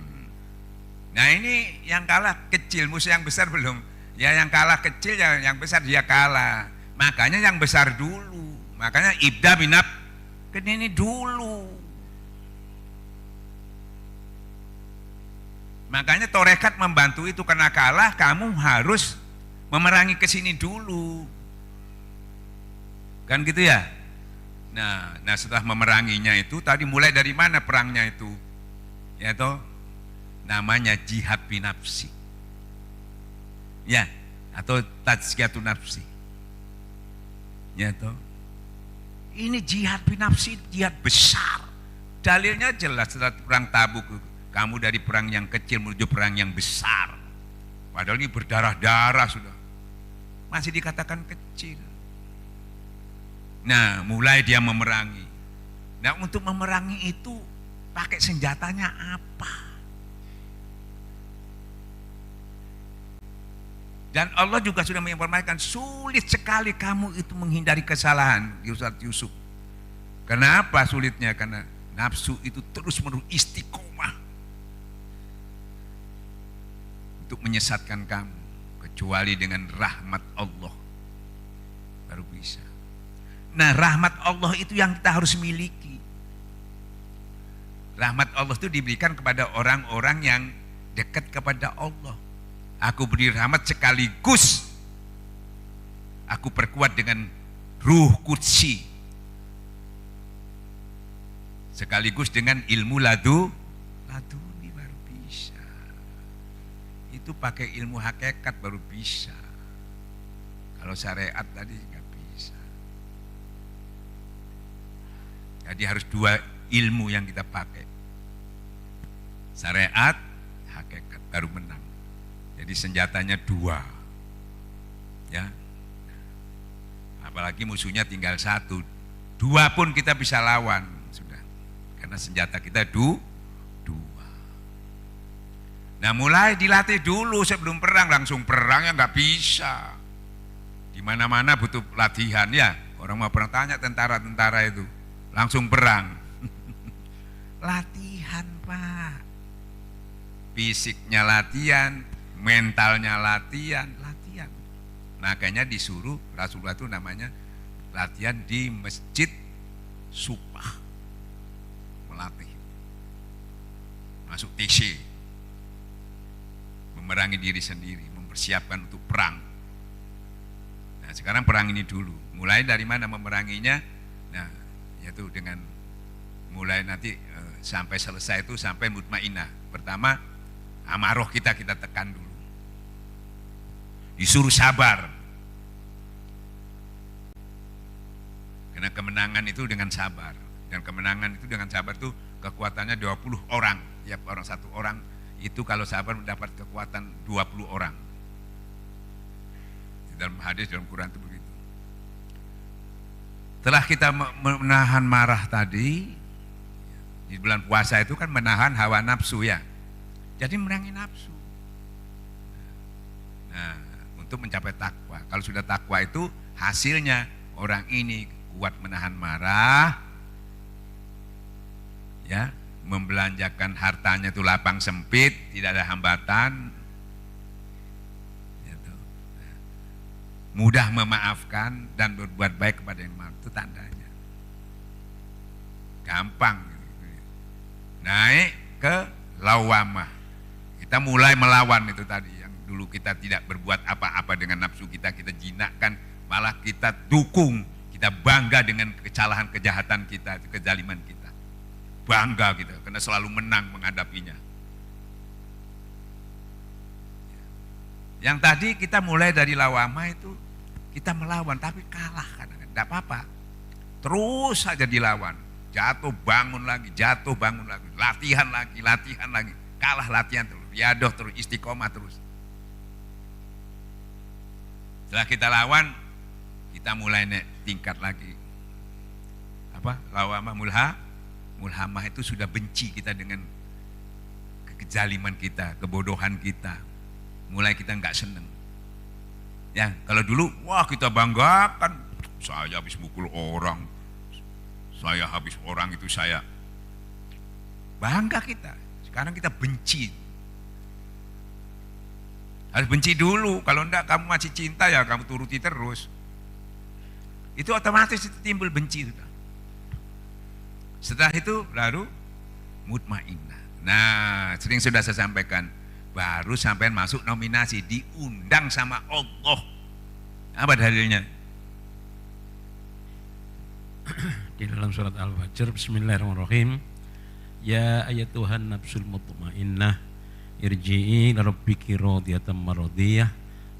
Nah ini yang kalah kecil, musuh yang besar belum. Ya yang kalah kecil, yang besar dia kalah. Makanya yang besar dulu. Makanya ibda binab ini dulu. Makanya torekat membantu itu, karena kalah kamu harus memerangi ke sini dulu. Kan gitu ya? Nah setelah memeranginya itu tadi mulai dari mana perangnya itu? Ya toh, namanya jihad binafsi. Ya, atau tazkiyatun nafsi. Ya toh. Ini jihad binafsi, jihad besar. Dalilnya jelas setelah perang Tabuk, kamu dari perang yang kecil menuju perang yang besar. Padahal ini berdarah-darah sudah. Masih dikatakan kecil. Nah, mulai dia memerangi. Nah, untuk memerangi itu pakai senjatanya apa? Dan Allah juga sudah menginformasikan sulit sekali kamu itu menghindari kesalahan di Ustaz Yusuf. Kenapa sulitnya? Karena nafsu itu terus-menerus istiqomah untuk menyesatkan kamu, kecuali dengan rahmat Allah baru bisa. Nah, rahmat Allah itu yang kita harus miliki. Rahmat Allah itu diberikan kepada orang-orang yang dekat kepada Allah. Aku beri rahmat sekaligus aku perkuat dengan ruh qudsi, sekaligus dengan ilmu laduni baru bisa. Itu pakai ilmu hakikat baru bisa. Kalau syariat tadi nggak bisa. Jadi harus dua ilmu yang kita pakai. Syariat, hakikat baru menang. Jadi senjatanya dua. Ya. Apalagi musuhnya tinggal satu. Dua pun kita bisa lawan sudah. Karena senjata kita dua. Nah, mulai dilatih dulu sebelum perang, langsung perang ya nggak bisa. Di mana-mana butuh latihan ya. Orang mau perang, tanya tentara-tentara itu, langsung perang. Latihan, Pak. Fisiknya latihan, mentalnya latihan. Makanya disuruh Rasulullah itu namanya latihan di Masjid Supah, melatih, masuk TC, memerangi diri sendiri, mempersiapkan untuk perang. Nah, sekarang perang ini dulu. Mulai dari mana memeranginya? Nah, yaitu dengan mulai nanti sampai selesai itu sampai mutmainah. Pertama, amarah kita tekan dulu. Disuruh sabar. Karena kemenangan itu dengan sabar. Dan kemenangan itu dengan sabar itu kekuatannya 20 orang. Tiap orang satu orang itu kalau sabar mendapat kekuatan 20 orang. Di dalam hadis, dalam Quran itu begitu. Setelah kita menahan marah tadi, di bulan puasa itu kan menahan hawa nafsu ya. Jadi merangi nafsu. Nah, untuk mencapai takwa. Kalau sudah takwa itu hasilnya orang ini kuat menahan marah, ya, membelanjakan hartanya itu lapang sempit, tidak ada hambatan, gitu. Mudah memaafkan dan berbuat baik kepada yang maaf, itu tandanya. Gampang. Naik ke lawamah. Kita mulai melawan itu tadi. Dulu kita tidak berbuat apa-apa dengan nafsu kita jinakkan, malah kita dukung, kita bangga dengan kesalahan, kejahatan kita, kezaliman kita. Bangga kita, karena selalu menang menghadapinya. Yang tadi kita mulai dari lawamah itu, kita melawan, tapi kalah kadang-kadang, tidak apa-apa. Terus saja dilawan, jatuh bangun lagi, latihan lagi, kalah latihan terus, riadoh terus, istiqomah terus. Setelah kita lawan, kita mulai naik tingkat lagi. Apa? Lawamah mulhamah itu sudah benci kita dengan kezaliman kita, kebodohan kita. Mulai kita nggak seneng. Ya, kalau dulu, wah kita banggakan, saya habis mukul orang, saya habis orang itu saya bangga kita. Sekarang kita benci. Harus benci dulu, kalau enggak kamu masih cinta ya kamu turuti terus. Itu otomatis itu timbul benci. Setelah itu baru mutmainnah. Nah, sering sudah saya sampaikan, baru sampai masuk nominasi, diundang sama Allah. Apa dalilnya? Di dalam surat Al-Fajr, Bismillahirrahmanirrahim. Ya ayatuhan nafsul mutmainnah, irji'i lirabbiki radiyatan maradiyah,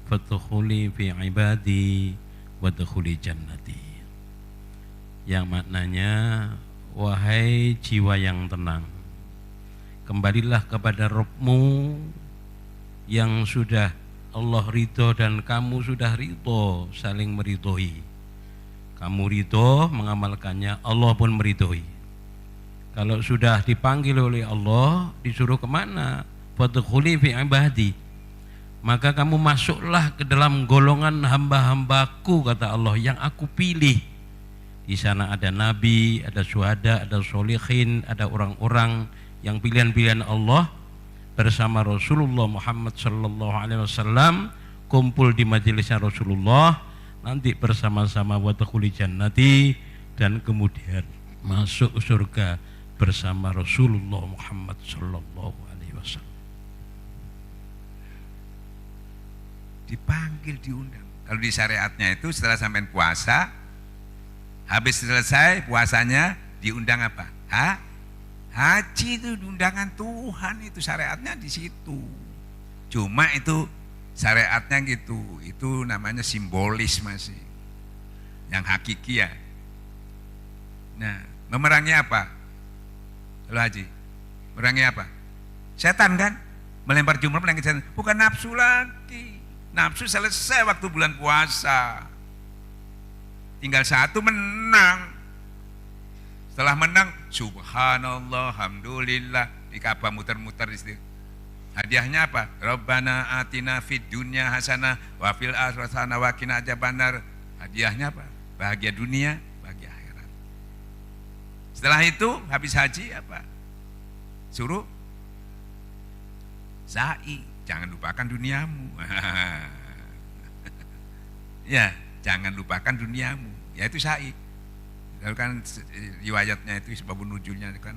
fadkhuli fi ibadi wadkhuli jannati. Yang maknanya, wahai jiwa yang tenang, kembalilah kepada Rabbmu yang sudah Allah ridho dan kamu sudah ridho, saling meridhoi. Kamu ridho mengamalkannya, Allah pun meridhoi. Kalau sudah dipanggil oleh Allah, disuruh kemana? Fadkhuli fi ibadi. Maka kamu masuklah ke dalam golongan hamba-hambaku, kata Allah, yang aku pilih. Di sana ada nabi, ada syuhada, ada sholihin, ada orang-orang yang pilihan-pilihan Allah bersama Rasulullah Muhammad sallallahu alaihi wasallam, kumpul di majelisnya Rasulullah, nanti bersama-sama wadkhuli jannati, dan kemudian masuk surga bersama Rasulullah Muhammad sallallahu alaihi wasallam. Dipanggil, diundang. Kalau di syariatnya itu setelah sampai puasa, habis selesai puasanya diundang apa? Haji, itu undangan Tuhan, itu syariatnya di situ. Cuma itu syariatnya gitu, itu namanya simbolis masih. Yang hakiki ya. Nah, memerangi apa? Kalau haji, memerangi apa? Setan kan? Melempar jumrah memerangi setan. Bukan nafsu lagi. Nafsu selesai waktu bulan puasa. Tinggal satu, menang. Setelah menang, subhanallah, alhamdulillah, di Ka'bah muter-muter di situ. Hadiahnya apa? Rabbana atina fid dunya hasanah wa fil akhirati hasanah wa qina adzabannar. Hadiahnya apa? Bahagia dunia, bahagia akhirat. Setelah itu habis haji apa? Suruh sa'i, jangan lupakan duniamu. Ya, jangan lupakan duniamu. Ya itu sa'i. Lalu kan riwayatnya itu sebab nuzulnya kan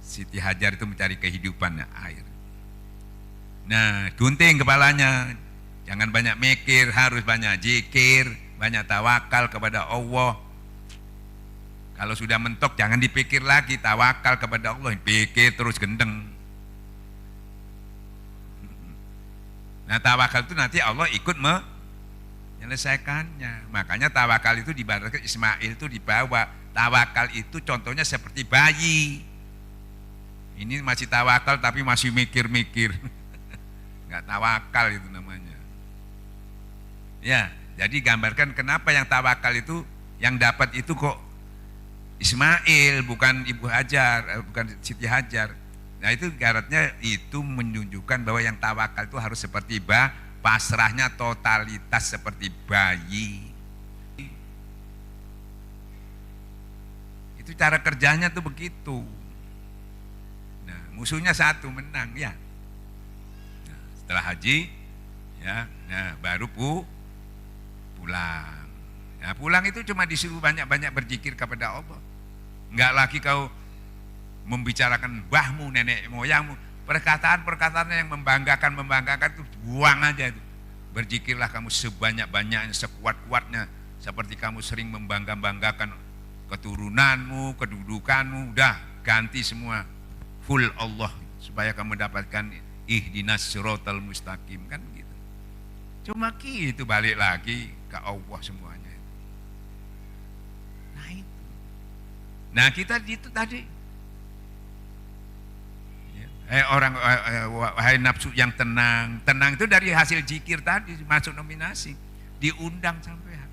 Siti Hajar itu mencari kehidupannya air. Nah, gunting kepalanya, jangan banyak mikir, harus banyak zikir, banyak tawakal kepada Allah. Kalau sudah mentok jangan dipikir lagi, tawakal kepada Allah, pikir terus gendeng. Nah, tawakal itu nanti Allah ikut menyelesaikannya. Makanya tawakal itu dibaratkan Ismail itu dibawa. Tawakal itu contohnya seperti bayi. Ini masih tawakal tapi masih mikir-mikir. Enggak tawakal itu namanya. Ya, jadi gambarkan kenapa yang tawakal itu yang dapat itu kok Ismail, bukan Ibu Hajar, bukan Siti Hajar. Nah itu ibaratnya itu menunjukkan bahwa yang tawakal itu harus seperti pasrahnya totalitas seperti bayi. Itu cara kerjanya tuh begitu. Nah musuhnya satu, menang ya. Nah, setelah haji ya, nah baru pulang. Nah pulang itu cuma disuruh banyak-banyak berzikir kepada Allah. Enggak lagi kau membicarakan mbahmu, nenek moyangmu, perkataan-perkataan yang membanggakan itu buang aja itu. Berzikirlah kamu sebanyak-banyaknya, sekuat-kuatnya, seperti kamu sering membanggakan keturunanmu, kedudukanmu, udah ganti semua full Allah supaya kamu dapatkan ihdinas siratal mustaqim, kan gitu. Cuma gitu balik lagi ke Allah semuanya. Nah kita itu tadi wahai nafsu yang tenang itu dari hasil zikir tadi masuk nominasi, diundang sampean.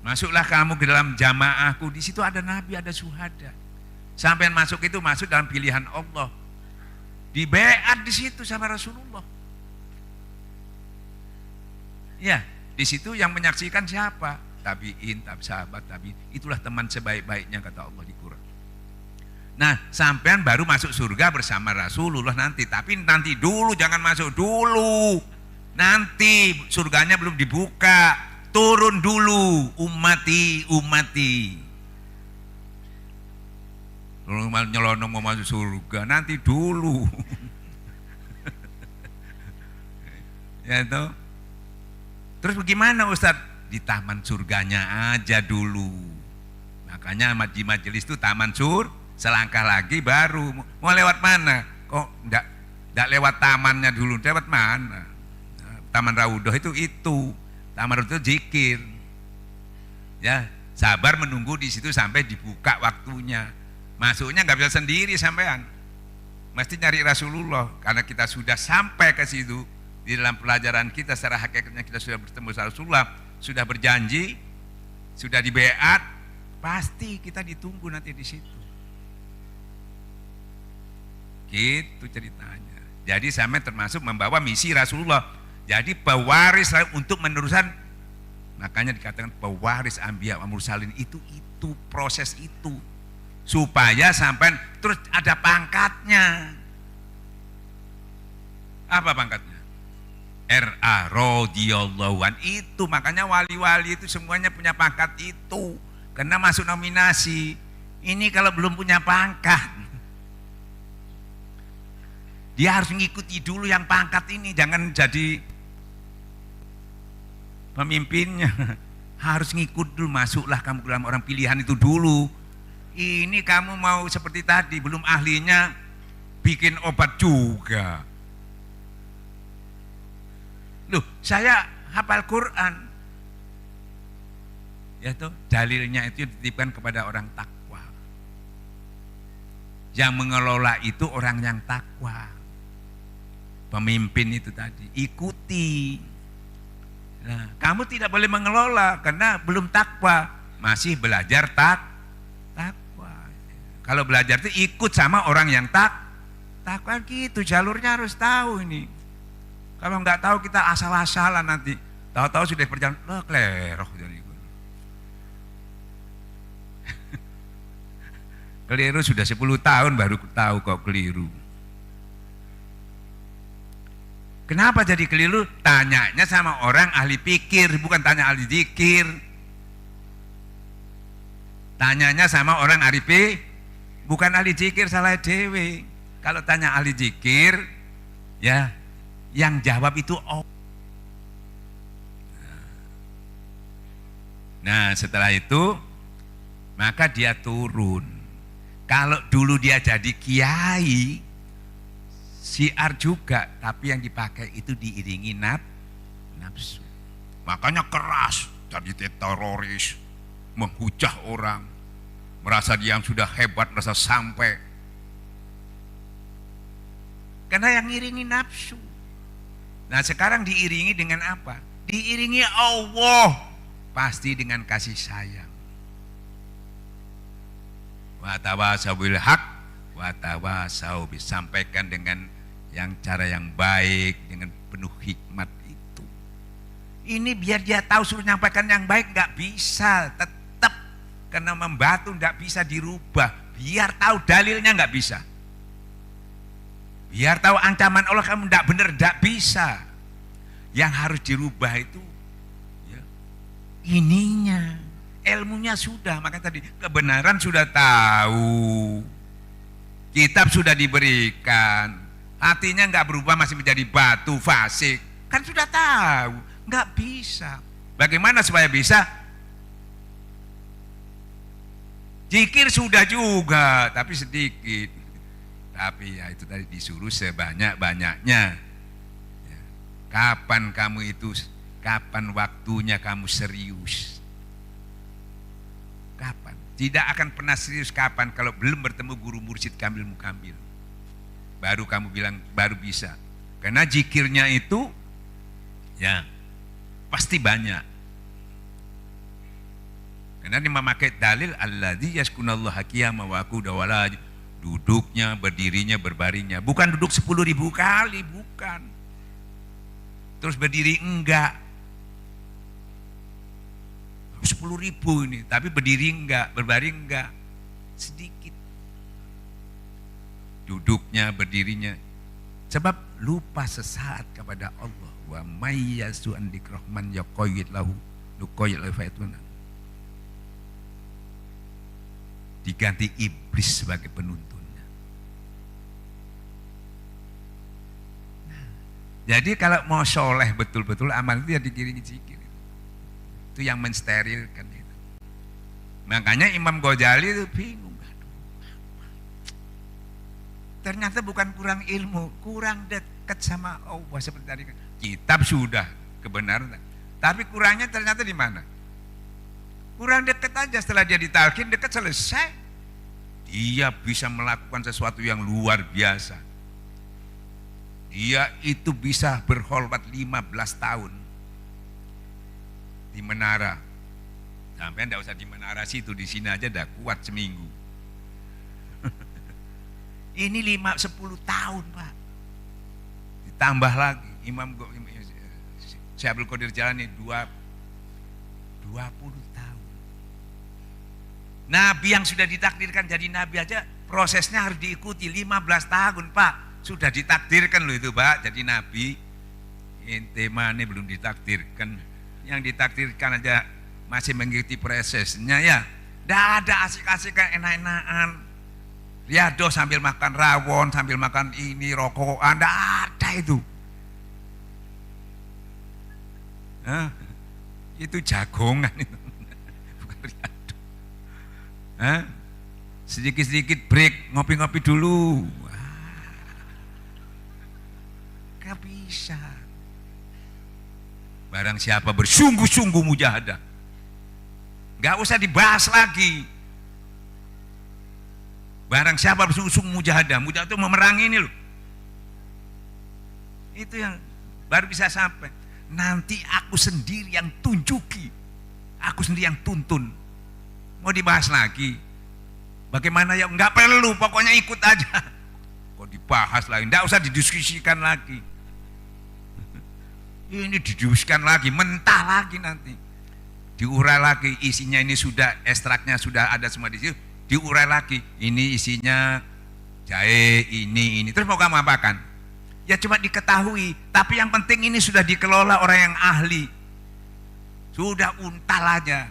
Masuklah kamu ke dalam jamaahku, di situ ada nabi, ada syuhada. Sampean masuk itu masuk dalam pilihan Allah. Di beat di situ sama Rasulullah. Ya, di situ yang menyaksikan siapa? Tabi'in, sahabat tabi'in. Itulah teman sebaik-baiknya kata Allah di Quran. Nah, sampean baru masuk surga bersama Rasulullah nanti. Tapi nanti dulu, jangan masuk dulu. Nanti surganya belum dibuka. Turun dulu, ummati. Kalau nyelonong mau masuk surga, nanti dulu. Ya toh. Terus bagaimana Ustadz? Di taman surganya aja dulu. Makanya di majelis itu taman selangkah lagi baru. Mau lewat mana? Kok enggak lewat tamannya dulu, lewat mana? Taman Raudhah itu. Taman Raudhah itu zikir. Ya, sabar menunggu di situ sampai dibuka waktunya. Masuknya nggak bisa sendiri sampean. Mesti nyari Rasulullah, karena kita sudah sampai ke situ. Di dalam pelajaran kita secara hakikatnya kita sudah bertemu Rasulullah, sudah berjanji, sudah dibeat, pasti kita ditunggu nanti di situ. Gitu ceritanya. Jadi sampai termasuk membawa misi Rasulullah. Jadi pewaris untuk meneruskan, makanya dikatakan pewaris Anbiya wa Mursalin itu proses itu. Supaya sampai terus ada pangkatnya. Apa pangkatnya? R.A. radhiyallahu an. Itu makanya wali-wali itu semuanya punya pangkat itu. Karena masuk nominasi. Ini kalau belum punya pangkat, dia harus mengikuti dulu yang pangkat ini, jangan jadi pemimpinnya. Harus ngikut dulu, masuklah kamu ke dalam orang pilihan itu dulu. Ini kamu mau seperti tadi, belum ahlinya bikin obat juga. Loh, saya hafal Quran. Ya tuh, dalilnya itu dititipkan kepada orang takwa. Yang mengelola itu orang yang takwa. Pemimpin itu tadi, ikuti. Nah, kamu tidak boleh mengelola karena belum takwa, masih belajar takwa. Kalau belajar itu ikut sama orang yang takwa gitu, jalurnya harus tahu ini. Kalau nggak tahu kita asal-asalan nanti, tahu-tahu sudah berjalan, kleroh jadi. Keliru sudah 10 tahun baru tahu kok keliru. Kenapa jadi keliru? Tanyanya sama orang ahli pikir, bukan tanya ahli zikir. Tanyanya sama orang ahli pikir, bukan ahli zikir, salah dewe. Kalau tanya ahli zikir, ya yang jawab itu Nah setelah itu maka dia turun. Kalau dulu dia jadi kiai, syiar juga, tapi yang dipakai itu diiringi nafsu. Makanya keras, jadi teroris, menghujah orang, merasa dia yang sudah hebat, merasa sampai. Karena yang iringi nafsu. Nah sekarang diiringi dengan apa? Diiringi Allah, pasti dengan kasih sayang. Wa tawasau bil haq wa tawasau bis, sampaikan dengan yang cara yang baik, dengan penuh hikmat itu. Ini biar dia tahu, suruh nyampaikan yang baik nggak bisa, tetap karena membatu nggak bisa dirubah. Biar tahu dalilnya nggak bisa. Biar tahu ancaman Allah kamu nggak benar, nggak bisa. Yang harus dirubah itu ya, ininya. Ilmunya sudah, makanya tadi kebenaran sudah tahu, kitab sudah diberikan, hatinya nggak berubah, masih menjadi batu fasik, kan sudah tahu, nggak bisa. Bagaimana supaya bisa? Zikir sudah juga, tapi sedikit. Tapi ya itu tadi disuruh sebanyak-banyaknya. Ya. Kapan kamu itu, kapan waktunya kamu serius? Kapan? Tidak akan pernah serius kapan kalau belum bertemu guru mursyid kambil mukambil. Baru kamu bilang baru bisa. Karena zikirnya itu ya pasti banyak. Karena dia memakai dalil alladzi yaskunallaha qiyama wa qu'udan wa la, duduknya, berdirinya, berbaringnya. Bukan duduk 10.000 kali, bukan. Terus berdiri enggak. 10.000 ini, tapi berdiri enggak, berbaring enggak, sedikit. Duduknya, berdirinya, sebab lupa sesaat kepada Allah. Wa may yasu an dikrahman yaqayyid lahu nuqayyid lahu fayatuna. Diganti iblis sebagai penuntunnya. Nah, jadi kalau mau soleh betul-betul amal itu ya dikiringi zikir. Itu yang mensterilkan itu. Makanya Imam Ghazali itu bingung. Ternyata bukan kurang ilmu, kurang dekat sama Allah seperti tadi. Kitab sudah kebenaran, tapi kurangnya ternyata di mana? Kurang dekat aja, setelah dia ditalkin dekat selesai. Dia bisa melakukan sesuatu yang luar biasa. Dia itu bisa berkhulwat 15 tahun di menara Sampai enggak usah di Menara situ, di sini aja udah kuat seminggu. Ini 10 tahun, Pak. Ditambah lagi Imam Syekh Abdul Qadir Jalani 20 tahun. Nabi yang sudah ditakdirkan jadi nabi aja prosesnya harus diikuti 15 tahun, Pak. Sudah ditakdirkan loh itu, Pak, jadi nabi. Ente mana belum ditakdirkan. Yang ditakdirkan aja masih mengikuti prosesnya ya. Nggak ada asik-asik enak-enakan. Riado sambil makan rawon, sambil makan ini, rokok, nggak ada itu. Hah? Itu jagongan itu. Bukan riado. Hah? Sedikit-sedikit break, ngopi-ngopi dulu. Gak bisa. Barang siapa bersungguh-sungguh mujahadah, gak usah dibahas lagi. Barang siapa bersungguh-sungguh mujahadah, mujahadah itu memerangi ini loh. Itu yang baru bisa sampai. Nanti aku sendiri yang tunjuki, aku sendiri yang tuntun. Mau dibahas lagi? Bagaimana ya? Nggak perlu, pokoknya ikut aja. Kok dibahas lagi? Nggak usah didiskusikan lagi. Ini didiskusikan lagi, mentah lagi nanti. Diurai lagi, isinya ini sudah, ekstraknya sudah ada semua di situ. Diurai lagi, ini isinya jahe, ini. Terus mau kamu apakan? Ya cuma diketahui, tapi yang penting ini sudah dikelola orang yang ahli. Sudah untal aja.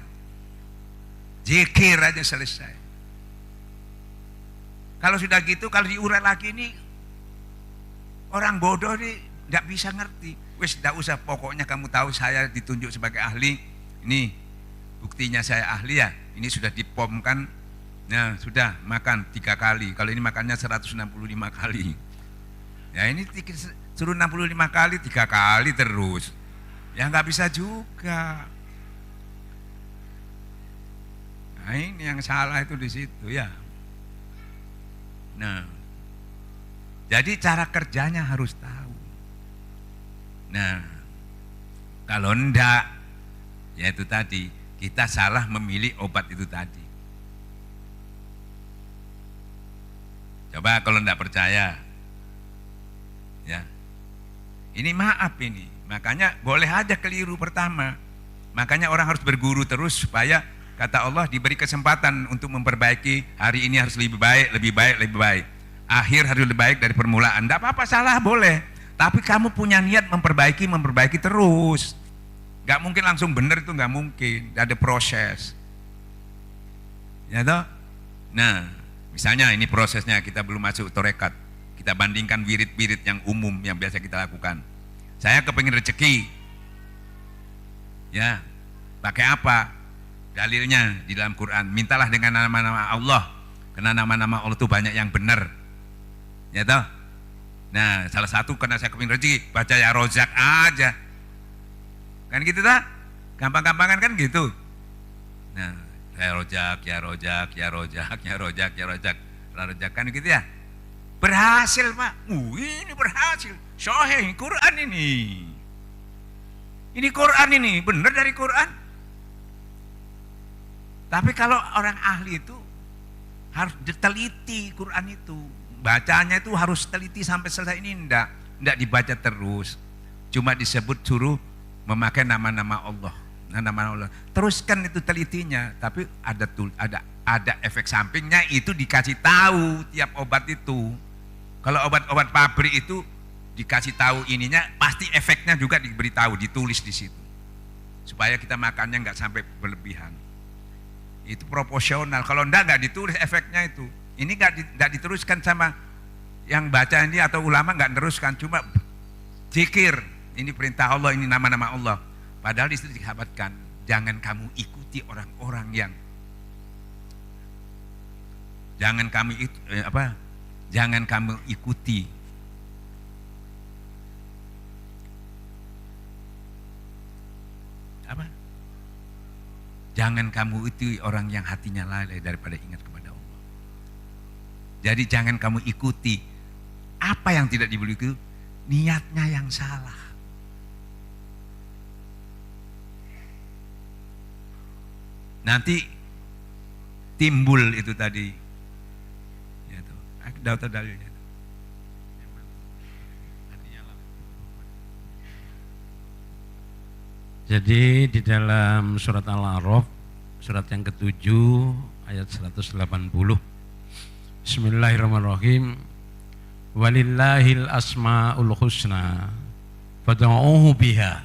Zikir aja selesai. Kalau sudah gitu, kalau diurai lagi ini, orang bodoh nih nggak bisa ngerti. Wes nggak usah, pokoknya kamu tahu saya ditunjuk sebagai ahli. Ini buktinya saya ahli ya. Ini sudah dipomkan. Nah sudah makan 3 kali. Kalau ini makannya 165 kali. Ya ini suruh 65 kali 3 kali terus. Ya nggak bisa juga. Nah ini yang salah itu di situ ya. Nah, jadi cara kerjanya harus tahu. Nah, kalau enggak, ya itu tadi, kita salah memilih obat itu tadi. Coba kalau enggak percaya, ya, ini maaf ini, makanya boleh aja keliru pertama. Makanya orang harus berguru terus supaya kata Allah diberi kesempatan untuk memperbaiki. Hari ini harus lebih baik, lebih baik, lebih baik. Akhir harus lebih baik dari permulaan. Enggak apa-apa, salah boleh. Tapi kamu punya niat memperbaiki terus. Gak mungkin langsung benar, itu gak mungkin. Ada proses. Ya toh? Nah, misalnya ini prosesnya, kita belum masuk torekat. Kita bandingkan wirid-wirid yang umum yang biasa kita lakukan. Saya kepengin rezeki. Ya, pakai apa? Dalilnya di dalam Quran. Mintalah dengan nama-nama Allah. Karena nama-nama Allah itu banyak yang benar. Ya toh? Nah, salah satu karena saya kepingin rezeki, baca ya Rozak aja. Kan gitu tak? Gampang-gampangan kan gitu. Nah, ya Rozak, ya Rozak, ya Rozak, ya Rozak, ya Rozak. Rozak kan gitu ya. Berhasil, Pak. Ini berhasil. Sahih Quran ini. Ini Quran ini, benar dari Quran. Tapi kalau orang ahli itu harus diteliti Quran itu. Bacanya itu harus teliti sampai selesai. Ini enggak dibaca terus. Cuma disebut suruh memakai nama-nama Allah. Nama-nama Allah. Teruskan itu telitinya, tapi ada efek sampingnya, itu dikasih tahu tiap obat itu. Kalau obat-obat pabrik itu dikasih tahu ininya, pasti efeknya juga diberitahu, ditulis di situ. Supaya kita makannya enggak sampai berlebihan. Itu proporsional. Kalau enggak ditulis efeknya itu. Ini nggak diteruskan sama yang baca ini atau ulama, nggak teruskan, cuma zikir. Ini perintah Allah, ini nama-nama Allah. Padahal di situ dikhabarkan, jangan kamu ikuti orang-orang yang jangan kamu ikuti apa? Jangan kamu ikuti orang yang hatinya lalai daripada ingat kepada Allah. Jadi jangan kamu ikuti apa yang tidak diboleh itu, niatnya yang salah. nanti timbul itu tadi. Ya tuh. Daftar dalilnya. Jadi di dalam surat Al-A'raf, surat yang ke-7 ayat 180. Bismillahirrahmanirrahim. Walillahil asmaul husna fad'uuhu biha.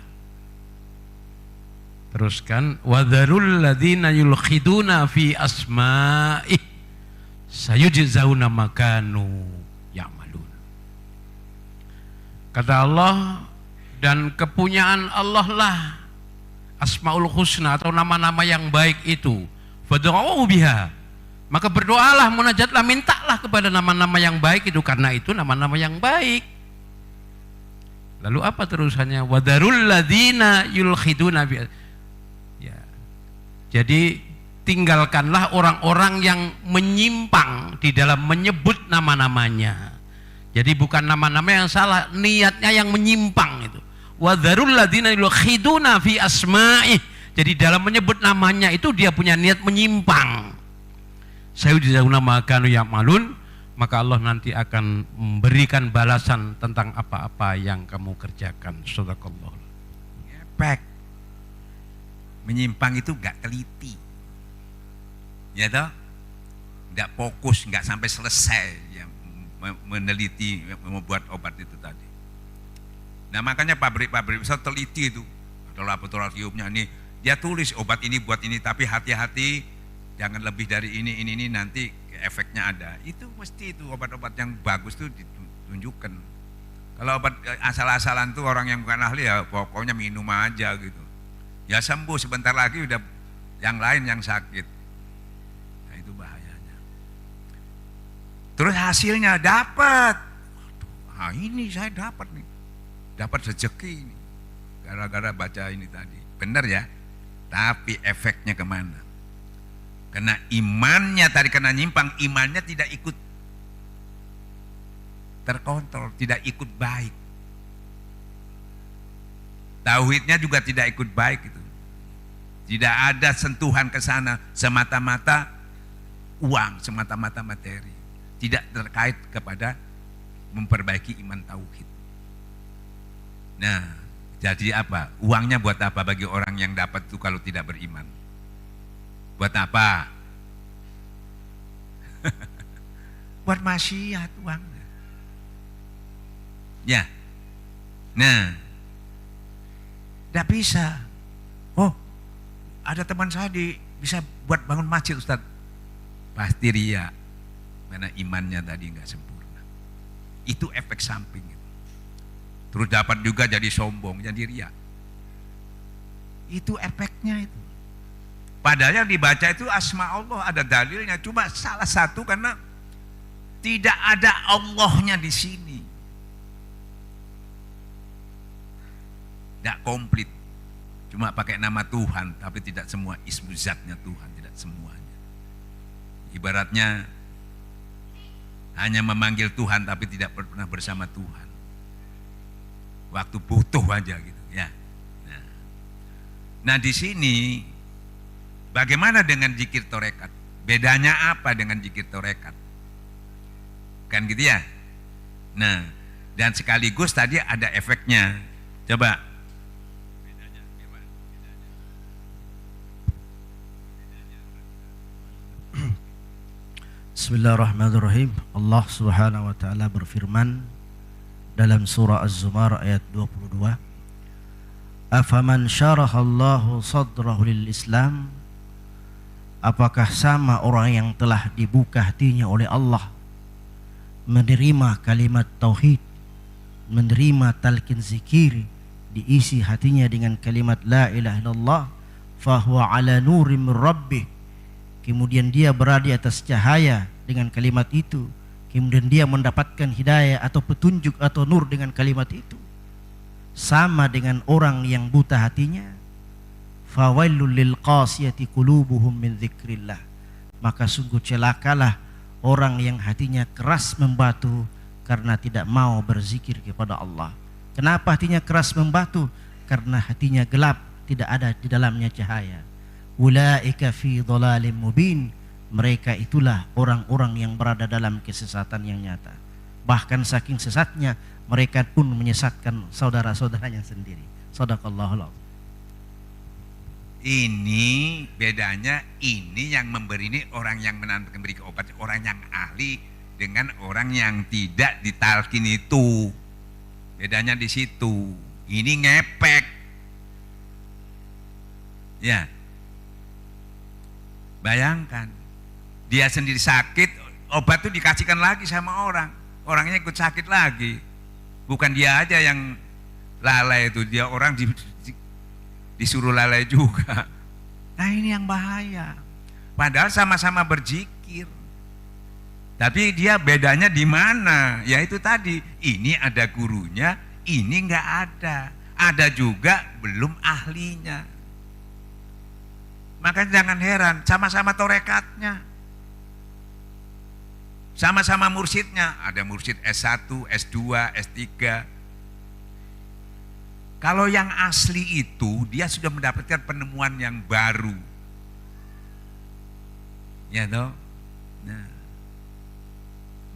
Teruskan, wadharul ladzina yulkhiduna fi asma'ih sayujzauna ma kanu ya'malun. Kata Allah, dan kepunyaan Allah lah Asmaul Husna atau nama-nama yang baik itu. Fad'uuhu biha. Maka berdoalah, munajatlah, mintalah kepada nama-nama yang baik itu, karena itu nama-nama yang baik. Lalu apa terusannya? Wadharul ladzina yulkhiduna bi. Ya. Jadi tinggalkanlah orang-orang yang menyimpang di dalam menyebut nama-namanya. Jadi bukan nama-nama yang salah, niatnya yang menyimpang itu. Wadharul ladzina yulkhiduna fi asma'ih. Jadi dalam menyebut namanya itu dia punya niat menyimpang. Sayujzauna ma kanu ya'malun, maka Allah nanti akan memberikan balasan tentang apa-apa yang kamu kerjakan. Shadaqallah. Ngepek. Menyimpang itu enggak teliti. Ya toh? Enggak fokus, enggak sampai selesai ya, meneliti membuat obat itu tadi. Nah makanya pabrik-pabrik besar teliti itu, atau laboratoriumnya ini, dia tulis obat ini buat ini, tapi hati-hati jangan lebih dari ini nanti efeknya ada. Itu mesti itu obat-obat yang bagus itu ditunjukkan. Kalau obat asal-asalan tuh orang yang bukan ahli ya pokoknya minum aja gitu. Ya sembuh, sebentar lagi udah yang lain yang sakit. Nah itu bahayanya. Terus hasilnya dapat. Nah ini saya dapat nih. Dapat rezeki ini gara-gara baca ini tadi. Benar ya, tapi efeknya kemana? Karena imannya tadi, kena nyimpang, imannya tidak ikut terkontrol, tidak ikut baik. Tauhidnya juga tidak ikut baik itu. Tidak ada sentuhan ke sana, semata-mata uang, semata-mata materi. Tidak terkait kepada memperbaiki iman tauhid. Nah, jadi apa? Uangnya buat apa bagi orang yang dapat itu kalau tidak beriman? Buat apa? Buat maksiat uangnya. Ya. Nah, tidak bisa. Oh, ada teman saya bisa buat bangun masjid, Ustaz. Pasti ria. Karena imannya tadi nggak sempurna. Itu efek samping. Terus dapat juga jadi sombong, jadi riya. Itu efeknya itu. Padahal yang dibaca itu asma Allah, ada dalilnya. Cuma salah satu karena tidak ada Allahnya di sini. Tidak komplit. Cuma pakai nama Tuhan, tapi tidak semua ismu zatnya Tuhan, tidak semuanya. Ibaratnya hanya memanggil Tuhan tapi tidak pernah bersama Tuhan. Waktu butuh aja gitu ya. Nah di sini bagaimana dengan zikir torekat? Bedanya apa dengan zikir torekat? Kan gitu ya. Nah dan sekaligus tadi ada efeknya. Coba. Bismillahirrahmanirrahim. Allah Subhanahu wa taala berfirman dalam surah Az-Zumar ayat 22, afaman syarahallahu sadrahu lil Islam, apakah sama orang yang telah dibuka hatinya oleh Allah menerima kalimat tauhid, menerima talqin zikir, diisi hatinya dengan kalimat la ilaha illallah, fahuwa ala nurim min rabbih, kemudian dia berada di atas cahaya dengan kalimat itu, kemudian dia mendapatkan hidayah atau petunjuk atau nur dengan kalimat itu, sama dengan orang yang buta hatinya. Fawailul lil qasiyati qulubuhum min dzikrillah, maka sungguh celakalah orang yang hatinya keras membatu karena tidak mau berzikir kepada Allah. Kenapa hatinya keras membatu? Karena hatinya gelap, tidak ada di dalamnya cahaya. ulaika fi dhalalim mubin, mereka itulah orang-orang yang berada dalam kesesatan yang nyata. Bahkan saking sesatnya mereka pun menyesatkan saudara-saudaranya sendiri. Shadaqallahul adzim. Ini bedanya, ini yang memberi ini orang yang memberi obat, orang yang ahli dengan orang yang tidak ditalkin itu. Bedanya di situ. Ini ngepek. Ya. Bayangkan, dia sendiri sakit, obat itu dikasihkan lagi sama orang. Orangnya ikut sakit lagi. Bukan dia aja yang lalai itu, dia orang disuruh lalai juga. Nah ini yang bahaya. Padahal sama-sama berzikir. Tapi dia bedanya di mana? Ya itu tadi, ini ada gurunya, ini enggak ada. Ada juga belum ahlinya. Makanya jangan heran, sama-sama torekatnya. Sama-sama mursyidnya, ada mursyid S1, S2, S3. Kalau yang asli itu, dia sudah mendapatkan penemuan yang baru. Ya toh? Nah.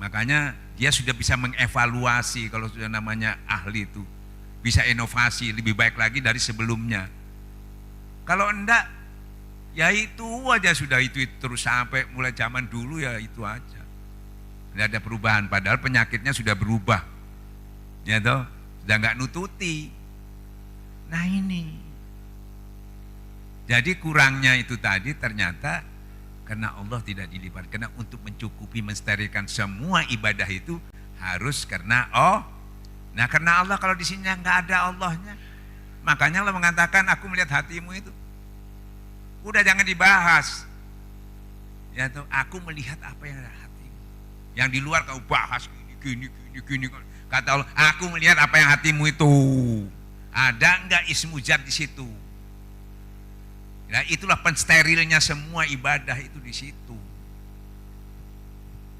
Makanya dia sudah bisa mengevaluasi kalau sudah namanya ahli itu. Bisa inovasi, lebih baik lagi dari sebelumnya. Kalau enggak, ya itu aja sudah itu terus sampai mulai zaman dulu ya itu aja. Tidak ada perubahan, padahal penyakitnya sudah berubah. Ya toh, sudah enggak nututi. Nah ini. Jadi kurangnya itu tadi ternyata karena Allah tidak dilipat. Karena untuk mencukupi, mensterilkan semua ibadah itu harus karena nah karena Allah, kalau di sini enggak ada Allahnya. Makanya Allah mengatakan aku melihat hatimu itu. Udah jangan dibahas. Ya toh, aku melihat apa yang ada hatimu. Yang di luar kau bahas gini. Kata Allah, aku melihat apa yang hatimu itu. Ada enggak ismu zat di situ? Nah, itulah pensterilnya semua ibadah itu di situ.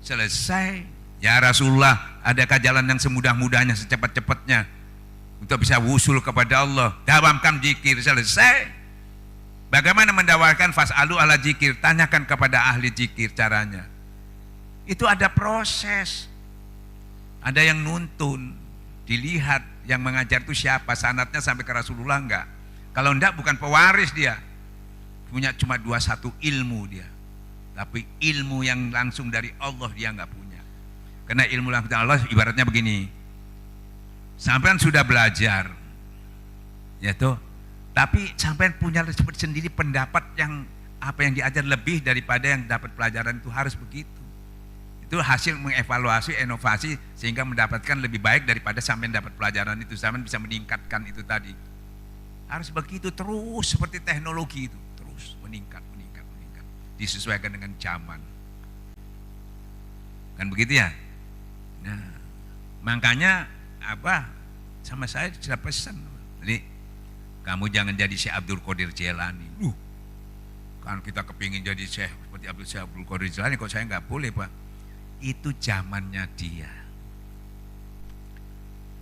Selesai. Ya Rasulullah, adakah jalan yang semudah-mudahnya, secepat-cepatnya untuk bisa wusul kepada Allah? Dawamkan zikir, selesai. Bagaimana mendawakan fas'alu ala zikir? Tanyakan kepada ahli zikir caranya. Itu ada proses. Ada yang nuntun, dilihat yang mengajar itu siapa, sanadnya sampai ke Rasulullah enggak. Kalau enggak bukan pewaris dia. Punya cuma 21 ilmu dia. Tapi ilmu yang langsung dari Allah dia enggak punya. Karena ilmu langsung dari Allah ibaratnya begini. Sampean sudah belajar. Ya toh. Tapi sampean punya sendiri pendapat yang apa yang diajar lebih daripada yang dapat pelajaran itu, harus begitu. Itu hasil mengevaluasi, inovasi sehingga mendapatkan lebih baik daripada sampean dapat pelajaran itu. Sampean bisa meningkatkan itu tadi. Harus begitu terus seperti teknologi itu, terus meningkat. Disesuaikan dengan zaman. Kan begitu ya? Nah, makanya sama saya sudah pesan. Jadi kamu jangan jadi Syekh Abdul Qadir Jailani. Kan kita kepingin jadi Syekh seperti Abdul Qadir Jailani, kok saya nggak boleh Pak? Itu zamannya dia.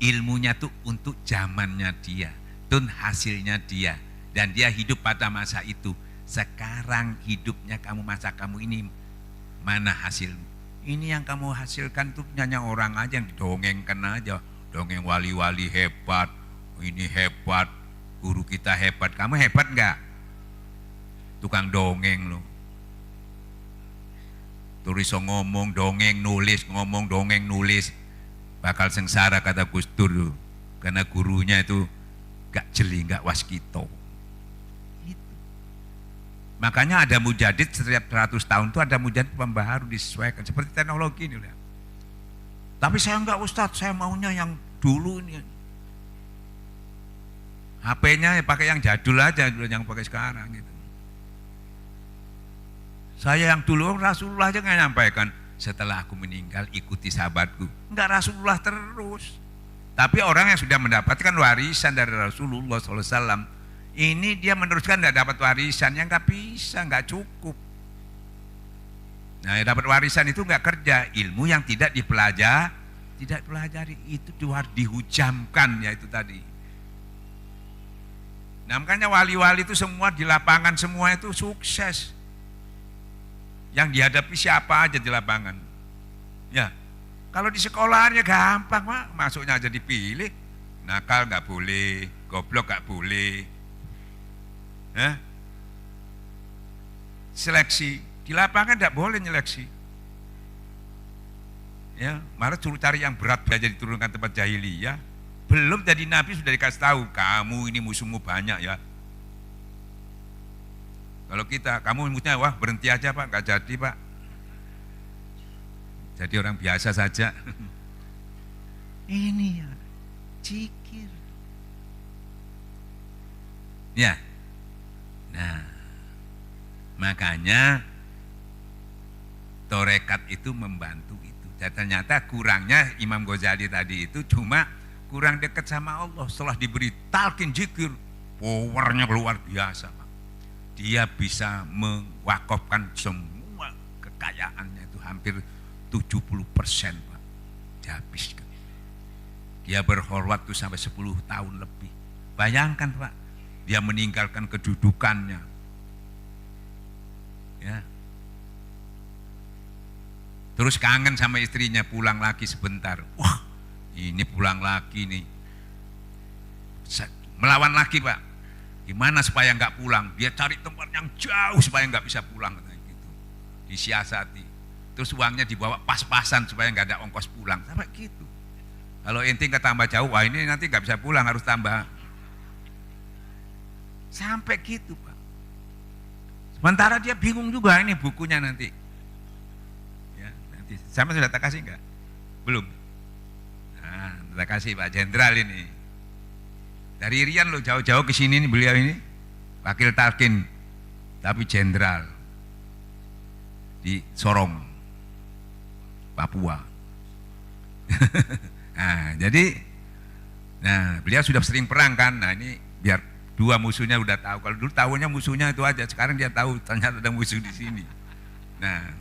Ilmunya tuh untuk zamannya dia, dan hasilnya dia, dan dia hidup pada masa itu. Sekarang hidupnya kamu, masa kamu ini mana hasilmu? Ini yang kamu hasilkan tuh hanya orang aja yang didongengkan aja, dongeng wali-wali hebat, ini hebat, guru kita hebat. Kamu hebat nggak? Tukang dongeng loh. Tulis ngomong dongeng nulis, ngomong dongeng nulis, bakal sengsara kata Gus Dur, karena gurunya itu gak jeli, gak waskito. Gitu. Makanya ada mujadid setiap 100 tahun itu ada mujadid pembaharu, disesuaikan seperti teknologi ini. Tapi saya enggak Ustadz, saya maunya yang dulu ini. HP-nya pakai yang jadul aja, yang pakai sekarang gitu. Saya yang dulu Rasulullah aja nggak nyampaikan, setelah aku meninggal ikuti sahabatku. Enggak Rasulullah terus. Tapi orang yang sudah mendapatkan warisan dari Rasulullah SAW, ini dia meneruskan tidak dapat warisan, yang nggak bisa, nggak cukup. Nah, yang dapat warisan itu nggak kerja, ilmu yang tidak dipelajari itu harus dihujamkan, ya itu tadi. Nah, makanya wali-wali itu semua di lapangan semua itu sukses. Yang dihadapi siapa aja di lapangan. Ya, kalau di sekolahannya gampang, Pak. Masuknya aja dipilih. Nakal nggak boleh, goblok nggak boleh. Seleksi di lapangan nggak boleh nyeleksi. Ya, malah suruh cari yang berat aja diturunkan tempat jahiliyah. Belum jadi nabi sudah dikasih tahu, kamu ini musuhmu banyak ya. Kalau kita, kamu musuhnya, wah berhenti aja Pak, nggak jadi Pak. Jadi orang biasa saja. Ini ya, zikir. Ya, nah, makanya torekat itu membantu itu. Dan ternyata kurangnya Imam Ghazali tadi itu cuma kurang dekat sama Allah. Setelah diberi talqin zikir, powernya luar biasa Pak. Dia bisa mewakafkan semua kekayaannya itu hampir 70% Pak. Dihabiskan. Dia berkhulwat itu sampai 10 tahun lebih. Bayangkan Pak, dia meninggalkan kedudukannya. Ya. Terus kangen sama istrinya, pulang lagi sebentar. Wah, ini pulang lagi nih. Melawan lagi Pak. Gimana supaya nggak pulang? Dia cari tempat yang jauh supaya nggak bisa pulang. Gitu. Disiasati. Terus uangnya dibawa pas-pasan supaya nggak ada ongkos pulang. Sampai gitu. Kalau ente nggak tambah jauh, wah ini nanti nggak bisa pulang, harus tambah. Sampai gitu Pak. Sementara dia bingung juga ini bukunya nanti. Ya, nanti. Sama sudah tak kasih nggak? Belum. Nah, tak kasih Pak Jenderal ini. Dari Rian lo jauh-jauh ke sini nih beliau ini. Wakil talqin, tapi jenderal. Di Sorong, Papua. Nah, jadi beliau sudah sering perang kan. Nah, ini biar dua musuhnya udah tahu. Kalau dulu tahunya musuhnya itu aja, sekarang dia tahu ternyata ada musuh di sini. Nah,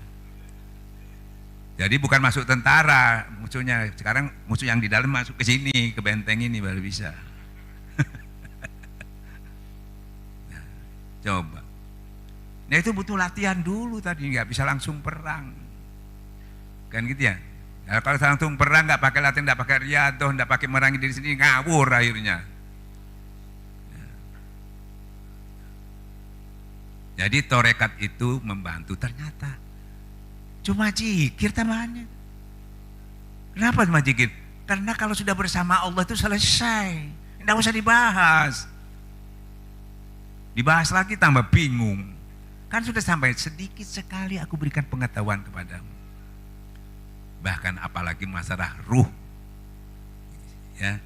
jadi bukan masuk tentara musuhnya. Sekarang musuh yang di dalam masuk ke sini, ke benteng ini baru bisa. Nah, coba. Nah itu butuh latihan dulu tadi, nggak bisa langsung perang. Kan gitu ya. Nah, kalau langsung perang nggak pakai latihan, nggak pakai riadoh, nggak pakai merangi diri sendiri, ngawur akhirnya. Nah. Jadi torekat itu membantu ternyata. Cuma zikir tambahannya. Kenapa cuma zikir? Karena kalau sudah bersama Allah itu selesai. Tidak usah dibahas. Dibahas lagi tambah bingung. Kan sudah sampai sedikit sekali aku berikan pengetahuan kepadamu. Bahkan apalagi masalah ruh. Ya,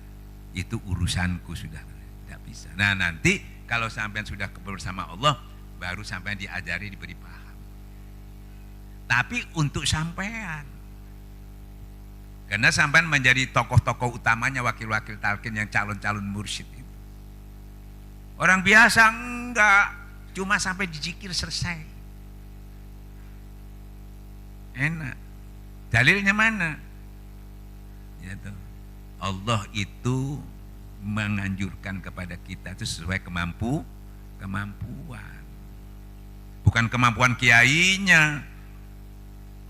itu urusanku sudah tidak bisa. Nah, nanti kalau sampean sudah bersama Allah, baru sampean diajari, diberi paham. Tapi untuk sampean. Karena sampean menjadi tokoh-tokoh utamanya, wakil-wakil talqin yang calon-calon mursyid itu. Orang biasa enggak, cuma sampai dizikir selesai. Enak. Dalilnya mana? Ya tuh. Allah itu menganjurkan kepada kita itu sesuai kemampuan. Bukan kemampuan kiainya.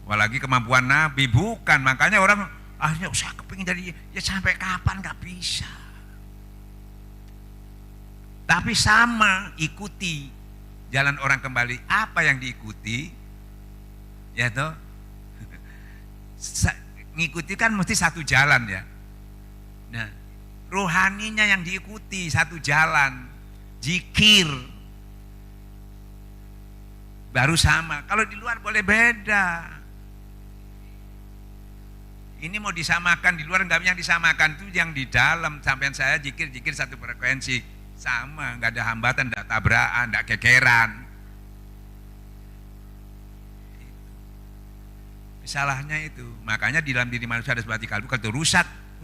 Apalagi kemampuan Nabi, bukan. Makanya orang akhirnya saya kepingin jadi, ya sampai kapan nggak bisa. Tapi sama, ikuti jalan orang kembali. Apa yang diikuti? Ya toh, ngikuti kan mesti satu jalan ya. Nah, rohaninya yang diikuti satu jalan, zikir. Baru sama. Kalau di luar boleh beda. Ini mau disamakan, di luar nggak yang disamakan, itu yang di dalam. Sampai saya zikir satu frekuensi, sama, nggak ada hambatan, nggak tabrakan, nggak kekeran. Salahnya itu, makanya di dalam diri manusia ada sebuah kalbu, kalau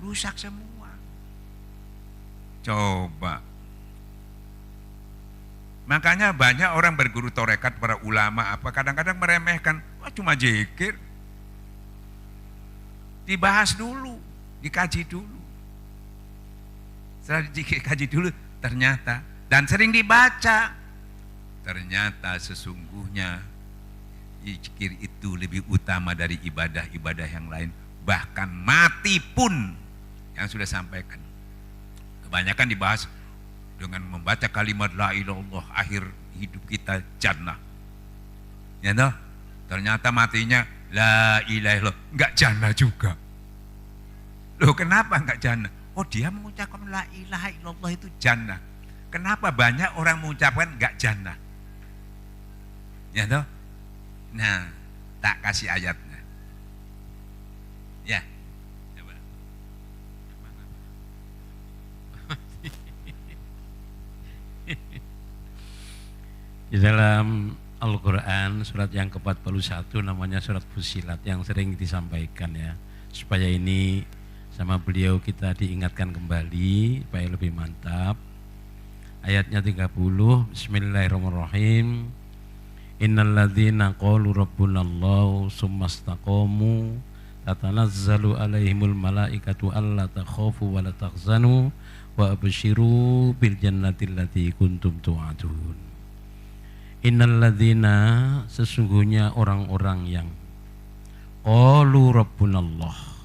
rusak semua. Coba. Makanya banyak orang berguru torekat, para ulama apa kadang-kadang meremehkan, wah cuma zikir. Dibahas dulu, dikaji dulu. Setelah dikaji dulu, ternyata dan sering dibaca. Ternyata sesungguhnya zikir itu lebih utama dari ibadah-ibadah yang lain. Bahkan mati pun yang sudah sampaikan. Kebanyakan dibahas dengan membaca kalimat la ilaha illallah, akhir hidup kita jannah. Ya toh? Ternyata matinya la ilaha illallah, enggak jannah juga. Loh, kenapa enggak jannah? Oh, dia mengucapkan la ilaha illallah itu jannah. Kenapa banyak orang mengucapkan enggak jannah? Ya toh? Nah, tak kasih ayatnya. Ya. Coba. Di dalam Al-Quran surat yang ke-41 namanya surat Fussilat yang sering disampaikan ya, supaya ini sama beliau kita diingatkan kembali supaya lebih mantap. Ayatnya 30, Bismillahirrahmanirrahim. Innal ladzina qalu rabbunallahu tsumastaqamu tatanazzalu alaihimul malaikatu alla takhafu wa la tahzanu wa abshiru bil jannati allati kuntum tu'adun. Innal ladzina, sesungguhnya orang-orang yang qalu rabbunallah,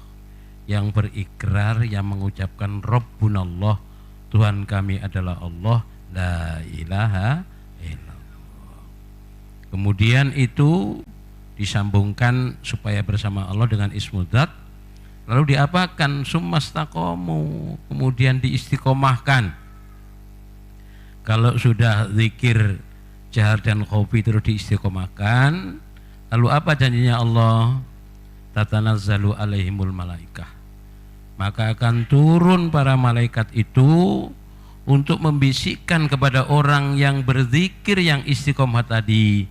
yang berikrar, yang mengucapkan rabbunallah, Tuhan kami adalah Allah, la ilaha illallah. Kemudian itu disambungkan supaya bersama Allah dengan ismu dzat, lalu diapakan? Summastaqamu, kemudian diistiqomahkan. Kalau sudah zikir jahar dan khafi terus diistiqomahkan, lalu apa janjinya Allah? Tatanazzalu alaihimul malaikah, maka akan turun para malaikat itu untuk membisikkan kepada orang yang berzikir, yang istiqomah tadi.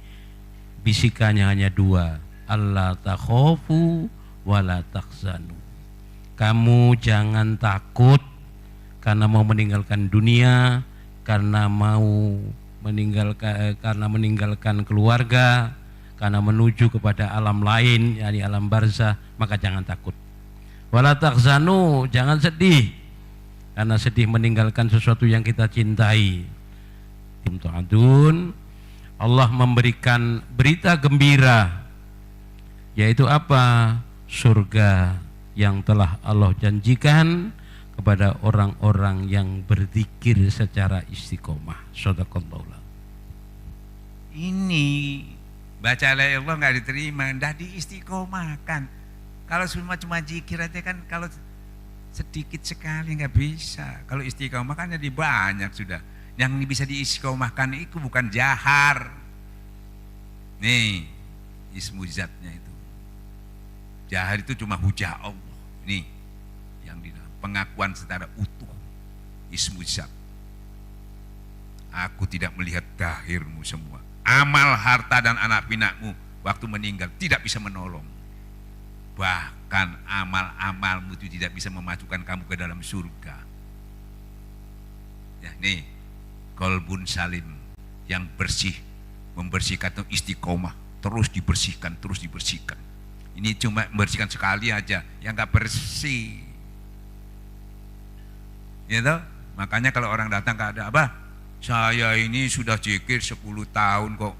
Bisikannya hanya dua, alla takhafu wala tahzanu. Kamu jangan takut karena mau meninggalkan dunia, karena meninggalkan keluarga, karena menuju kepada alam lain, yakni alam barzah, maka jangan takut. Wala tahzanu, jangan sedih, karena sedih meninggalkan sesuatu yang kita cintai. Tu'adun, Allah memberikan berita gembira, yaitu apa? Surga yang telah Allah janjikan kepada orang-orang yang berzikir secara istiqomah. Shadaqallahu. Ini baca la ilaha illallah nggak diterima, dah diistiqomahkan. Kalau cuma zikir aja kan, kalau sedikit sekali nggak bisa. Kalau istiqomah kan jadi banyak sudah. Yang bisa diistiqomahkan itu bukan jahar. Nih, ismu zatnya itu. Jahar itu cuma hujah Allah. Nih, yang di dalam pengakuan secara utuh ismu zat. Aku tidak melihat zahirmu semua. Amal, harta dan anak pinakmu waktu meninggal tidak bisa menolong. Bahkan amal-amalmu itu tidak bisa memasukkan kamu ke dalam surga. Ya, nih, qalbun salim, yang bersih, membersihkan itu istiqomah, terus dibersihkan. Ini cuma membersihkan sekali aja, yang nggak bersih. Ya toh? Makanya kalau orang datang ke ada apa? Saya ini sudah zikir 10 tahun kok,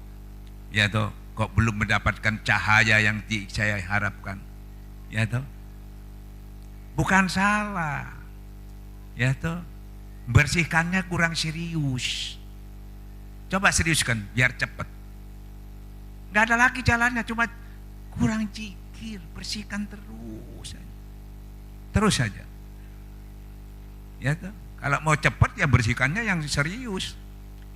ya toh, kok belum mendapatkan cahaya yang saya harapkan, ya toh. Bukan salah, ya toh, bersihkannya kurang serius. Coba seriuskan biar cepat. Nggak ada lagi jalannya, cuma kurang zikir, bersihkan terus saja, ya toh. Kalau mau cepat ya bersihkannya yang serius.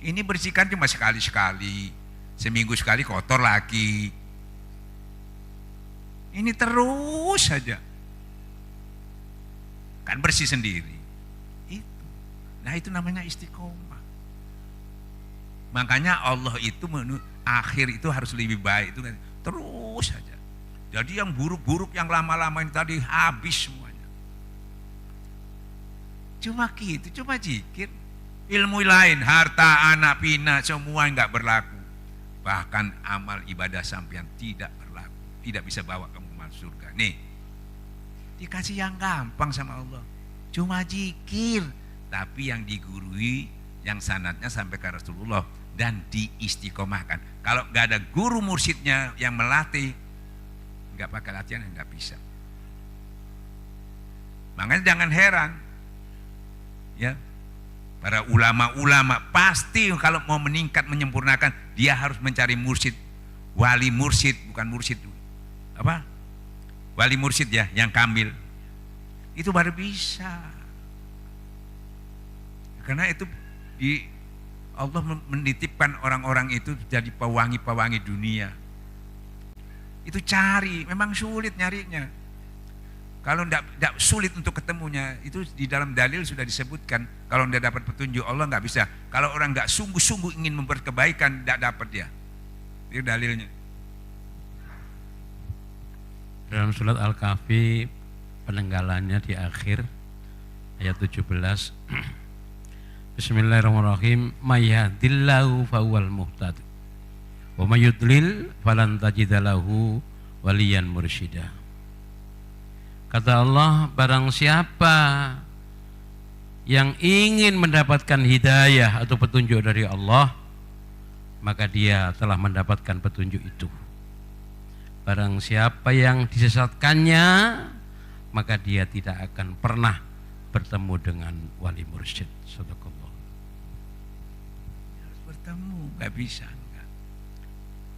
Ini bersihkan cuma sekali-sekali, seminggu sekali kotor lagi. Ini terus saja, kan bersih sendiri. Itu, nah itu namanya istiqomah. Makanya Allah itu akhir itu harus lebih baik, itu kan terus saja. Jadi yang buruk-buruk, yang lama-lama ini tadi habis semuanya. Cuma gitu, cuma zikir. Ilmu lain, harta, anak, pinak, semua enggak berlaku. Bahkan amal ibadah sampean tidak berlaku, tidak bisa bawa kamu masuk surga. Nih, dikasih yang gampang sama Allah, cuma zikir. Tapi yang digurui yang sanadnya sampai ke Rasulullah dan diistiqomahkan. Kalau nggak ada guru mursyidnya yang melatih, nggak pakai latihan nggak bisa. Makanya jangan heran, ya, para ulama-ulama pasti kalau mau meningkat menyempurnakan dia harus mencari mursyid, wali mursyid, bukan mursyid apa? Wali mursyid ya, yang kamil. Itu baru bisa. Karena itu Allah menitipkan orang-orang itu jadi pewangi-pewangi dunia. Itu cari, memang sulit nyarinya. Kalau tidak sulit untuk ketemunya, itu di dalam dalil sudah disebutkan. Kalau tidak dapat petunjuk Allah nggak bisa. Kalau orang nggak sungguh-sungguh ingin membuat kebaikan, tidak dapat dia. Itu dalilnya. Dalam surat Al-Kahfi penenggalannya di akhir ayat 17. Bismillahirrahmanirrahim. Mayyadillahu fawwal muhtad wa mayyudlil falan tajidalahu waliyan mursyida. Kata Allah, barang siapa yang ingin mendapatkan hidayah atau petunjuk dari Allah, maka dia telah mendapatkan petunjuk itu. Barang siapa yang disesatkannya, maka dia tidak akan pernah bertemu dengan wali mursyid. Sadaqallah. Harus bertemu, nggak bisa. Enggak.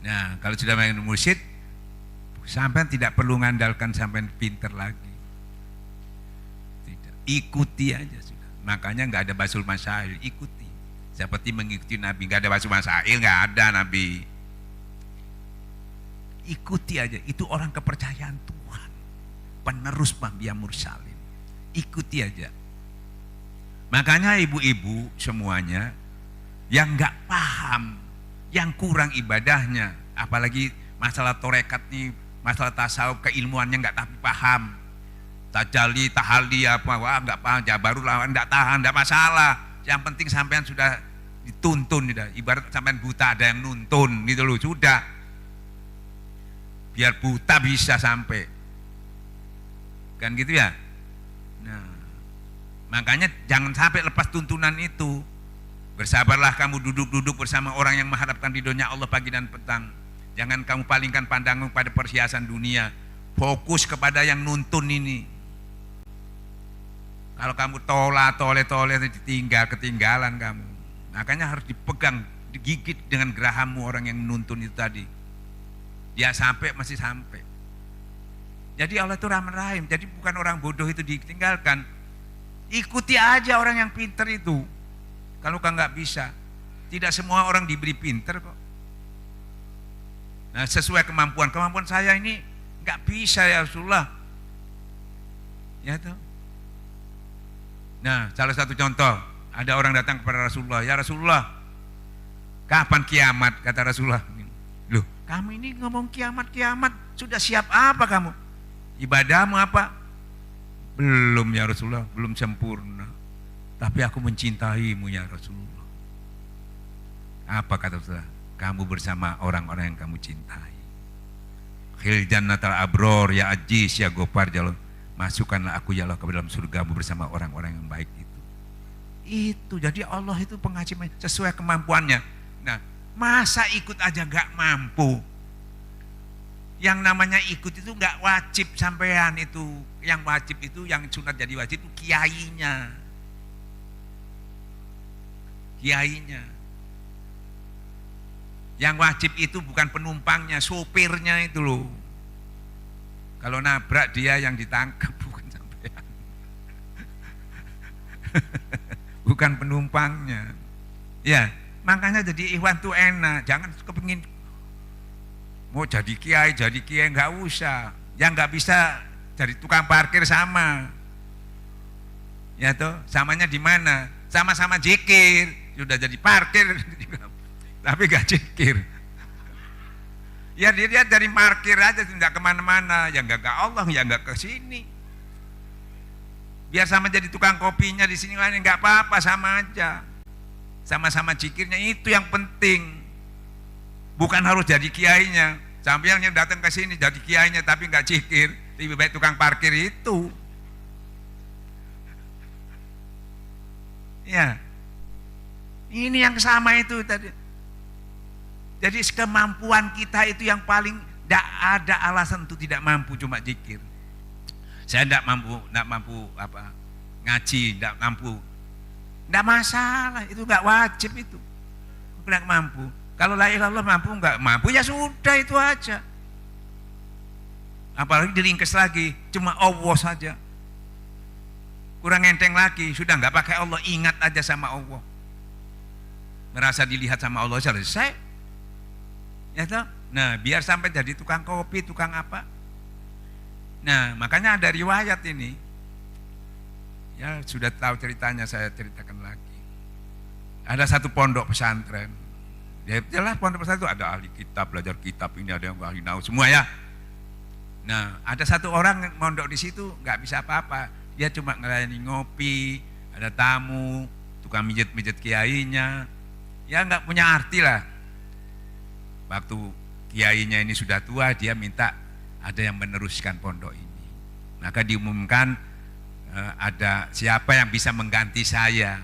Nah, kalau sudah main mursyid, sampai tidak perlu ngandalkan sampai pinter lagi. Tidak, ikuti aja sudah. Makanya nggak ada basul masail, ikuti. Seperti mengikuti Nabi, nggak ada basul masail, nggak ada Nabi. Ikuti aja, itu orang kepercayaan Tuhan, penerus Anbiya Mursalin. Ikuti aja. Makanya ibu-ibu semuanya yang nggak paham, yang kurang ibadahnya, apalagi masalah torekat nih, masalah tasawuf keilmuannya nggak tapi paham, tajali, tahali apa, wah nggak paham, jabarul lawan nggak tahan, nggak masalah. Yang penting sampean sudah dituntun, ibarat sampean buta ada yang nuntun gitu loh, sudah. Biar buta bisa sampai, kan gitu ya. Nah, makanya jangan sampai lepas tuntunan itu. Bersabarlah kamu duduk-duduk bersama orang yang mengharapkan ridhonya Allah pagi dan petang. Jangan kamu palingkan pandangmu pada perhiasan dunia. Fokus kepada yang nuntun ini. Kalau kamu toleh ketinggalan kamu. Makanya harus dipegang, digigit dengan gerahammu orang yang nuntun itu tadi. Dia sampai masih sampai. Jadi Allah itu Rahman Rahim. Jadi bukan orang bodoh itu ditinggalkan. Ikuti aja orang yang pinter itu. Kalau kan nggak bisa, tidak semua orang diberi pinter kok. Nah, sesuai kemampuan saya ini nggak bisa ya Rasulullah. Ya toh. Nah, salah satu contoh, ada orang datang kepada Rasulullah, ya Rasulullah, kapan kiamat? Kata Rasulullah. Loh, kamu ini ngomong kiamat, sudah siap apa kamu? Ibadahmu apa? Belum ya Rasulullah, belum sempurna. Tapi aku mencintaimu ya Rasulullah. Apa kata Rasulullah? Kamu bersama orang-orang yang kamu cintai. Khil jannatal abror ya ajiz ya gopar jalur. Masukkanlah aku ya Allah ke dalam surgamu bersama orang-orang yang baik itu. Itu jadi Allah itu pengasih sesuai kemampuannya. Nah, masa ikut aja gak mampu? Yang namanya ikut itu gak wajib sampean itu. Yang wajib itu, yang sunat jadi wajib itu kiainya. Yang wajib itu bukan penumpangnya, sopirnya itu loh. Kalau nabrak dia yang ditangkap bukan sampean. Bukan penumpangnya. Ya, makanya jadi ikhwan tuh enak. Jangan kepingin mau jadi kiai nggak usah. Yang nggak bisa jadi tukang parkir sama. Ya toh, samanya di mana? Sama-sama zikir, sudah jadi parkir tapi gak zikir. Ya dia dari parkir aja, tidak kemana-mana. Ya nggak ke Allah, ya nggak ke sini. Biar sama jadi tukang kopinya di sini lain nggak apa-apa, sama aja. Sama-sama zikirnya itu yang penting. Bukan harus jadi kiainya. Sampai yang datang ke sini jadi kiainya tapi nggak zikir, lebih baik tukang parkir itu. Ya. Ini yang sama itu tadi. Jadi kemampuan kita itu yang paling, tidak ada alasan untuk tidak mampu cuma zikir. Saya tidak mampu apa ngaji, tidak mampu, tidak masalah, itu nggak wajib itu. Tidak mampu. Kalau la ilaha illallah mampu nggak mampu ya sudah itu aja. Apalagi diringkes lagi, cuma Allah saja. Kurang enteng lagi, sudah nggak pakai Allah, ingat aja sama Allah. Merasa dilihat sama Allah selesai. Ya toh? Nah, biar sampai jadi tukang kopi, tukang apa. Nah, makanya ada riwayat ini. Ya, sudah tahu ceritanya, saya ceritakan lagi. Ada satu pondok pesantren. Ya, jelas pondok pesantren itu ada ahli kitab, belajar kitab, ini ada yang ahli nahwu, semua ya. Nah, ada satu orang mondok di situ nggak bisa apa-apa. Dia cuma ngelayani ngopi, ada tamu, tukang mijet-mijet kiainya. Ya nggak punya arti lah. Waktu kiainya ini sudah tua, dia minta ada yang meneruskan pondok ini. Maka diumumkan ada siapa yang bisa mengganti saya.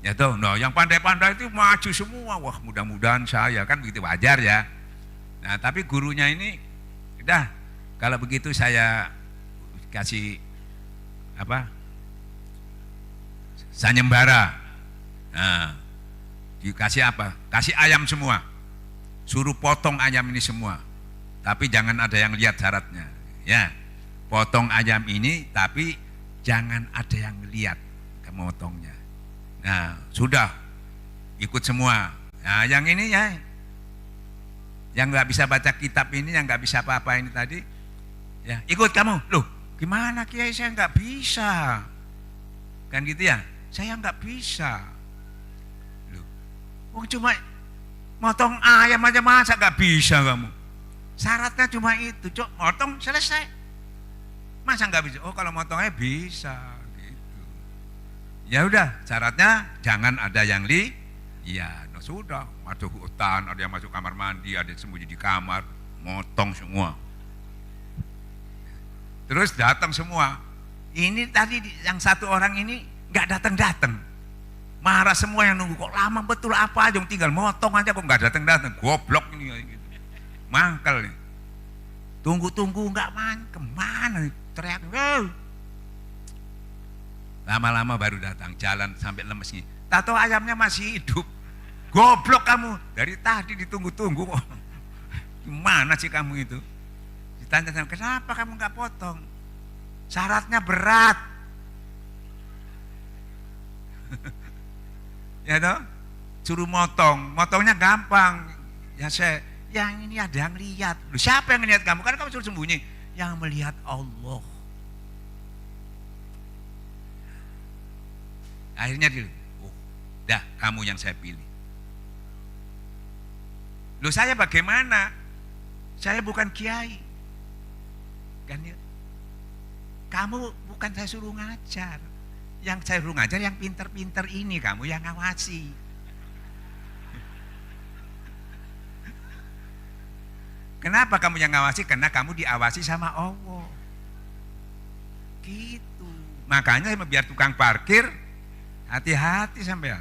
Ya toh, no, yang pandai-pandai itu maju semua. Wah, mudah-mudahan saya, kan begitu, wajar ya. Nah, tapi gurunya ini, udah, kalau begitu saya kasih apa? Sayembara. Nah, dikasih apa? Kasih ayam semua. Suruh potong ayam ini semua. Tapi jangan ada yang lihat syaratnya. Ya, potong ayam ini, tapi jangan ada yang lihat kemotongnya. Nah, sudah ikut semua. Nah, yang ini ya, yang nggak bisa baca kitab ini, yang nggak bisa apa-apa ini tadi, ya ikut kamu. Loh, gimana Kiai, saya nggak bisa. Kan gitu ya, saya nggak bisa. Loh, oh cuma motong ayam aja masa nggak bisa kamu? Syaratnya cuma itu, cok, motong selesai. Masa nggak bisa? Oh kalau motongnya bisa. Ya udah, syaratnya jangan ada yang iya, nah sudah, masuk hutan, ada yang masuk kamar mandi, ada yang sembunyi di kamar, motong semua. Terus datang semua. Ini tadi yang satu orang ini nggak datang-datang, marah semua yang nunggu, kok lama betul apa aja, tinggal motong aja kok nggak datang-datang, goblok ini, gitu. Mangkel nih. Tunggu-tunggu nggak kemana? Teriak. Lama-lama baru datang, jalan sampai lemes nih. Tato ayamnya masih hidup. Goblok kamu, dari tadi ditunggu-tunggu kok. Gimana sih kamu itu? Ditanya, kenapa kamu nggak potong? Syaratnya berat. Ya toh? Suruh motong, motongnya gampang. Ya saya, yang ini ada yang lihat. Loh, siapa yang lihat kamu? Kan kamu suruh sembunyi. Yang melihat Allah. Akhirnya dia, oh, dah kamu yang saya pilih. Loh saya bagaimana? Saya bukan kiai. Kan ya? Kamu bukan saya suruh ngajar. Yang saya suruh ngajar yang pinter-pinter ini, kamu yang ngawasi. Kenapa kamu yang ngawasi? Karena kamu diawasi sama Allah. Gitu. Makanya biar tukang parkir, hati-hati sampean.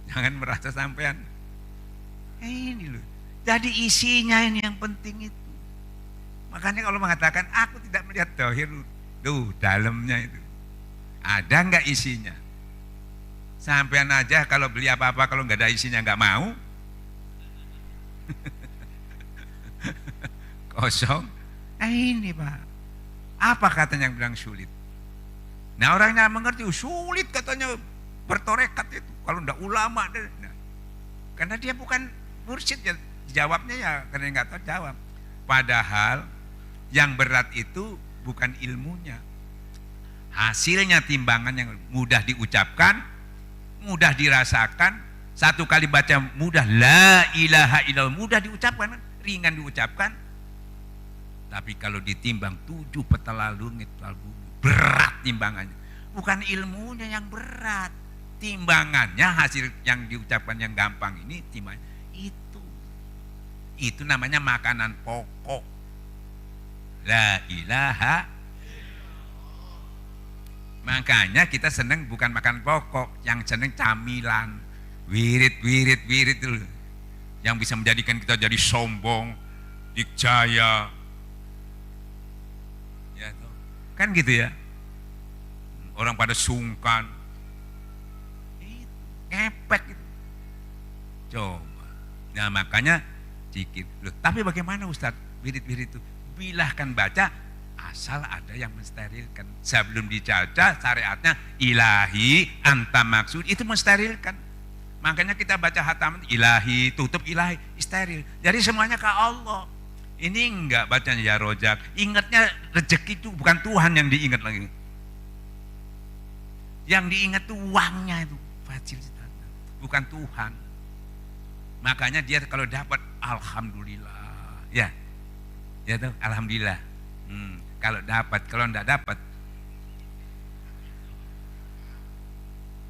Jangan merasa sampean. Ini loh. Jadi isinya ini yang penting itu. Makanya kalau mengatakan aku tidak melihat dohir, tuh dalamnya itu. Ada nggak isinya? Sampean aja kalau beli apa-apa kalau nggak ada isinya nggak mau. Kosong. Nah ini Pak. Apa katanya yang bilang sulit? Nah orangnya mengerti, sulit katanya bertorekat itu. Kalau ndak ulama, nah, karena dia bukan mursyid ya, jawabnya ya karena nggak tahu jawab. Padahal yang berat itu bukan ilmunya, hasilnya timbangan yang mudah diucapkan, mudah dirasakan. Satu kali baca mudah, la ilaha illallah, mudah diucapkan, ringan diucapkan. Tapi kalau ditimbang 7 petala langit, berat timbangannya. Bukan ilmunya yang berat, timbangannya, hasil yang diucapkan yang gampang ini timbangan itu namanya makanan pokok. La ilaha. Makanya kita seneng bukan makan pokok, yang seneng camilan, wirid dulu. Yang bisa menjadikan kita jadi sombong, dikjaya. Ya, toh. Kan gitu ya. Orang pada sungkan. Ngepek gitu. Coba. Nah, makanya zikir. Loh, tapi bagaimana Ustadz? Wirid itu bilahkan baca asal ada yang mensterilkan. Sebelum dicaca syariatnya ilahi anta maksud itu mensterilkan. Makanya kita baca hataman ilahi, tutup ilahi, steril. Jadi semuanya ke Allah. Ini enggak bacanya ya rojak. Ingatnya rezeki itu bukan Tuhan yang diingat lagi. Yang diingat tuh uangnya itu, fasilitas, bukan Tuhan. Makanya dia kalau dapat alhamdulillah, ya tuh alhamdulillah. Kalau dapat, kalau enggak dapat,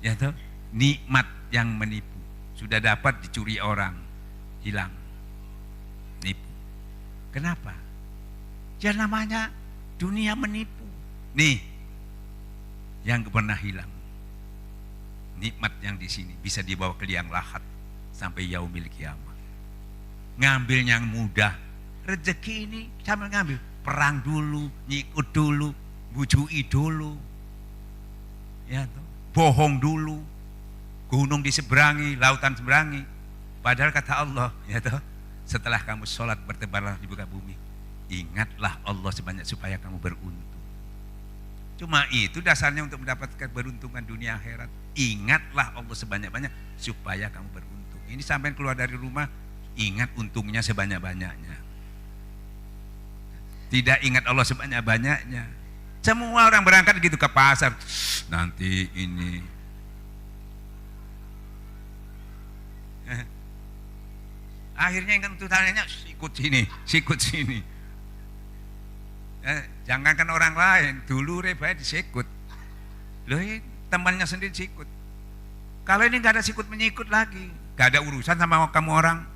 ya tuh nikmat yang menipu. Sudah dapat dicuri orang, hilang, nipu. Kenapa? Ya namanya dunia menipu. Nih, yang pernah hilang. Nikmat yang di sini bisa dibawa ke liang lahat sampai yaumil kiamat. Ngambil yang mudah, rezeki ini sama ngambil. Perang dulu, nyikut dulu, bujui dulu, ya toh. Bohong dulu, gunung diseberangi, lautan seberangi. Padahal kata Allah, ya toh, setelah kamu sholat bertebarlah di muka bumi, ingatlah Allah sebanyak supaya kamu beruntung. Cuma itu dasarnya untuk mendapatkan keberuntungan dunia akhirat. Ingatlah Allah sebanyak-banyak supaya kamu beruntung. Ini sampai keluar dari rumah, ingat untungnya sebanyak-banyaknya. Tidak ingat Allah sebanyak-banyaknya. Semua orang berangkat gitu ke pasar. Nanti ini. Akhirnya ingat tuntutannya, sikut sini. Jangankan orang lain, dulu Rebaya disikut. Loh, temannya sendiri sikut. Kalau ini nggak ada sikut menyikut lagi, nggak ada urusan sama kamu orang.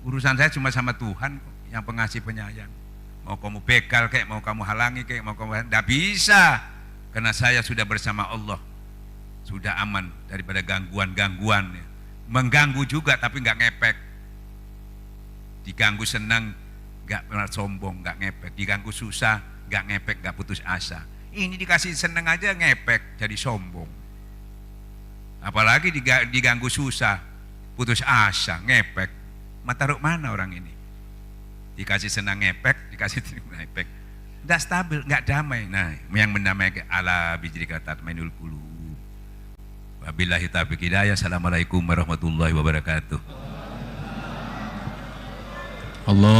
Urusan saya cuma sama Tuhan yang pengasih penyayang. Mau kamu bekal kayak, mau kamu halangi kayak, mau kamu nggak bisa, karena saya sudah bersama Allah, sudah aman daripada gangguan-gangguan. Mengganggu juga tapi nggak ngepek. Diganggu senang, nggak pernah sombong, nggak ngepek. Diganggu susah, nggak ngepek, nggak putus asa. Ini dikasih seneng aja ngepek, jadi sombong. Apalagi diganggu susah, putus asa, ngepek. Taruh mana orang ini? Dikasih senang ngepek, dikasih ngepek. Nggak stabil, nggak damai. Nah, yang mendamaikan ala bijrika tatmainul qulub. Wabillahi taufiq hidayah. Assalamualaikum warahmatullahi wabarakatuh. Allah